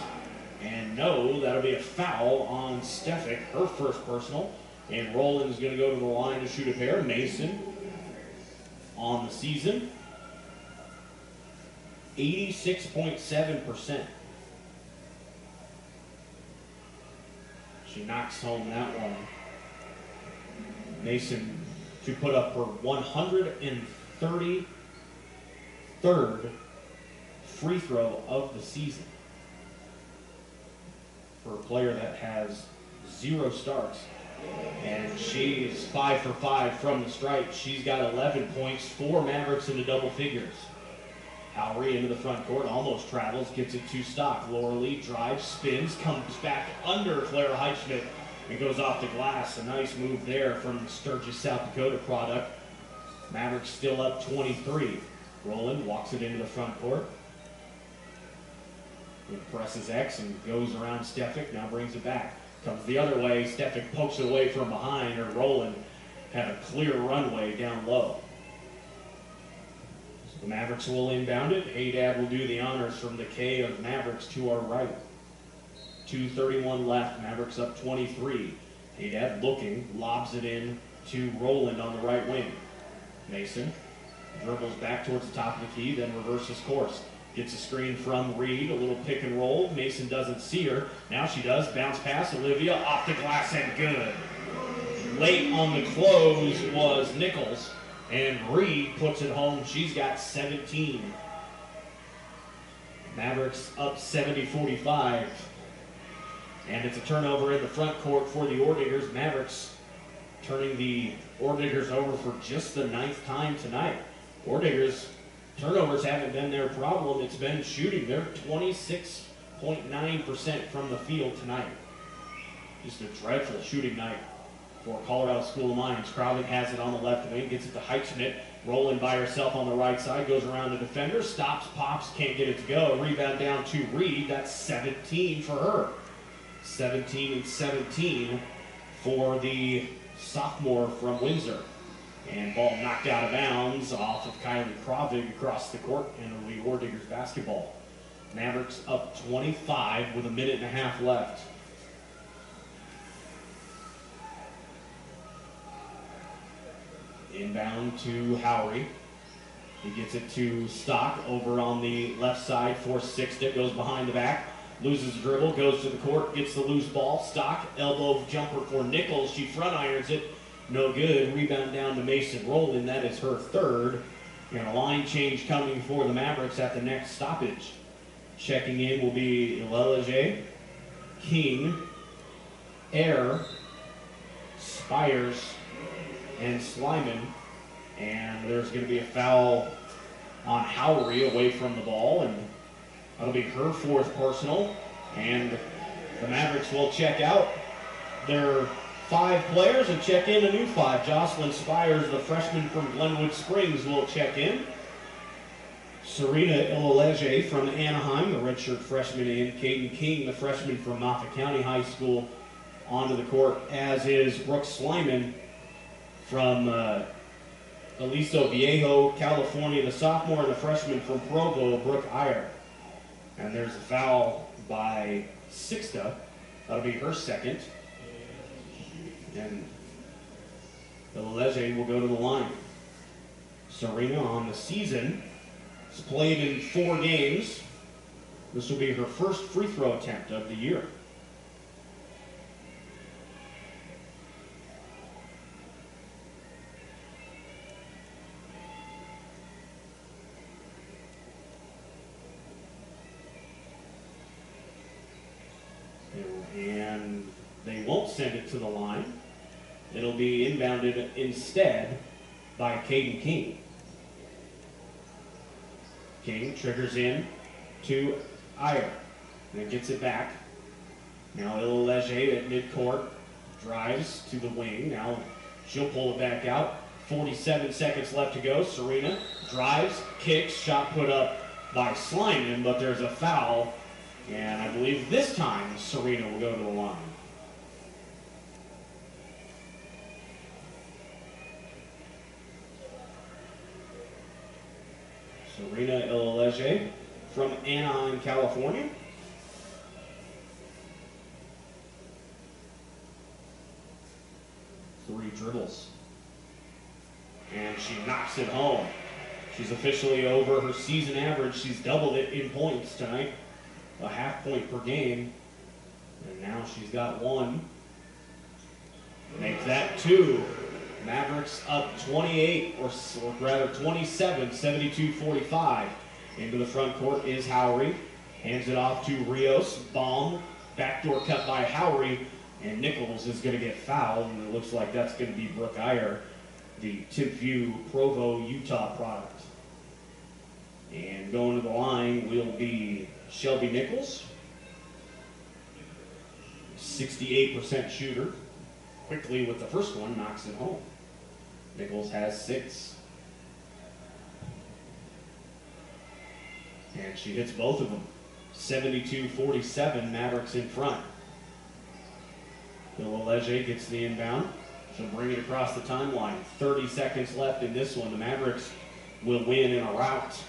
And no, that'll be a foul on Stefik, her first personal. And Rowland is going to go to the line to shoot a pair. Mason on the season, 86.7%. She knocks home that one. Mason to put up her 133rd free throw of the season. For a player that has 0 starts. And she's 5 for 5 from the stripe. She's got 11 points, 4 Mavericks into double figures. Lowry into the front court, almost travels, gets it to Stock. Laura Lee drives, spins, comes back under Clara Heitschmidt and goes off the glass. A nice move there from Sturgis, South Dakota product. Mavericks still up 23. Rowland walks it into the front court. Presses X and goes around Stefik, now brings it back. Comes the other way, Stefik pokes it away from behind, and Rowland had a clear runway down low. So the Mavericks will inbound it. Haydad will do the honors from the K of Mavericks to our right. 2:31 left, Mavericks up 23. Haydad looking, lobs it in to Rowland on the right wing. Mason dribbles back towards the top of the key, then reverses course. Gets a screen from Reed, a little pick and roll. Mason doesn't see her. Now she does. Bounce pass, Olivia off the glass and good. Late on the close was Nichols, and Reed puts it home. She's got 17. Mavericks up 70-45. And it's a turnover in the front court for the Ordigers. Mavericks turning the Ordigers over for just the 9th time tonight. Ordigers turnovers haven't been their problem. It's been shooting. They're 26.9% from the field tonight. Just a dreadful shooting night for Colorado School of Mines. Crowley has it on the left wing, gets it to Heitschmidt. Rolling by herself on the right side, goes around the defender, stops, pops, can't get it to go. Rebound down to Reed. That's 17 for her. 17 and 17 for the sophomore from Windsor. And ball knocked out of bounds off of Kylie Kravig across the court, and it'll be Ordigers basketball. Mavericks up 25 with a minute and a half left. Inbound to Howry. He gets it to Stock over on the left side for Sixtick, goes behind the back, loses the dribble, goes to the court, gets the loose ball. Stock, elbow jumper for Nichols. She front irons it. No good. Rebound down to Mason Rowland. That is her 3rd. And a line change coming for the Mavericks at the next stoppage. Checking in will be Lelege, King, Air, Spires and Slyman. And there's going to be a foul on Howery away from the ball, and that'll be her fourth personal. And the Mavericks will check out their 5 players and check in a new 5. Jocelyn Spires, the freshman from Glenwood Springs, will check in. Serena Ilaleje from Anaheim, the redshirt freshman, and Caden King, the freshman from Moffat County High School, onto the court, as is Brooke Slyman from Aliso Viejo, California, the sophomore, and the freshman from Provo, Brooke Iyer. And there's a foul by Sixta. That'll be her second. And Ilaleje will go to the line. Serena on the season has played in 4 games. This will be her first free throw attempt of the year. And they won't send it to the line. It'll be inbounded instead by Caden King. King triggers in to Iyer, and then gets it back. Now Ilaleje at midcourt, drives to the wing. Now she'll pull it back out. 47 seconds left to go. Serena drives, kicks, shot put up by Slyman, but there's a foul. And I believe this time Serena will go to the line. Serena Ilaleje from Anaheim, California. Three dribbles. And she knocks it home. She's officially over her season average. She's doubled it in points tonight. A half point per game. And now she's got 1. Make that 2. Mavericks up 28, or rather 27, 72-45. Into the front court is Howery. Hands it off to Rios. Baum. Backdoor cut by Howery. And Nichols is going to get fouled. And it looks like that's going to be Brooke Iyer, the Timpview Provo, Utah product. And going to the line will be Shelby Nichols. 68% shooter. Quickly with the first one, knocks it home. Nichols has 6. And she hits both of them. 72-47, Mavericks in front. Ilaleje gets the inbound. She'll bring it across the timeline. 30 seconds left in this one. The Mavericks will win in a rout.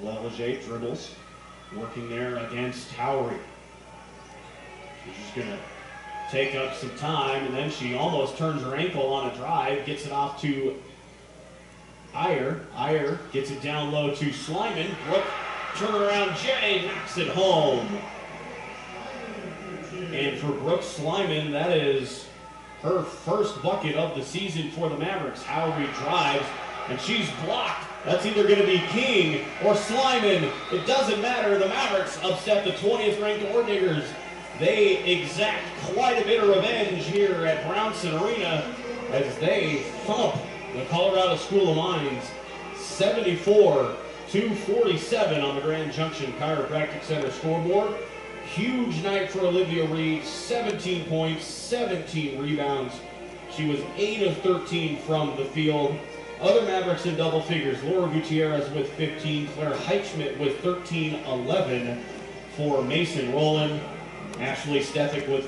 Ilaleje dribbles. Working there against Howery. She's just going to take up some time, and then she almost turns her ankle on a drive, gets it off to Iyer. Iyer gets it down low to Slyman. Brooke, turnaround J, knocks it home. And for Brooke Slyman, that is her first bucket of the season for the Mavericks. Howery drives, and she's blocked. That's either going to be King or Slyman. It doesn't matter. The Mavericks upset the 20th ranked Orediggers. They exact quite a bit of revenge here at Brownson Arena as they thump the Colorado School of Mines 74-47 on the Grand Junction Chiropractic Center scoreboard. Huge night for Olivia Reed, 17 points, 17 rebounds. She was 8 of 13 from the field. Other Mavericks in double figures, Laura Gutierrez with 15, Claire Heitschmidt with 13, 11 for Mason Rowland. Ashley Stethek with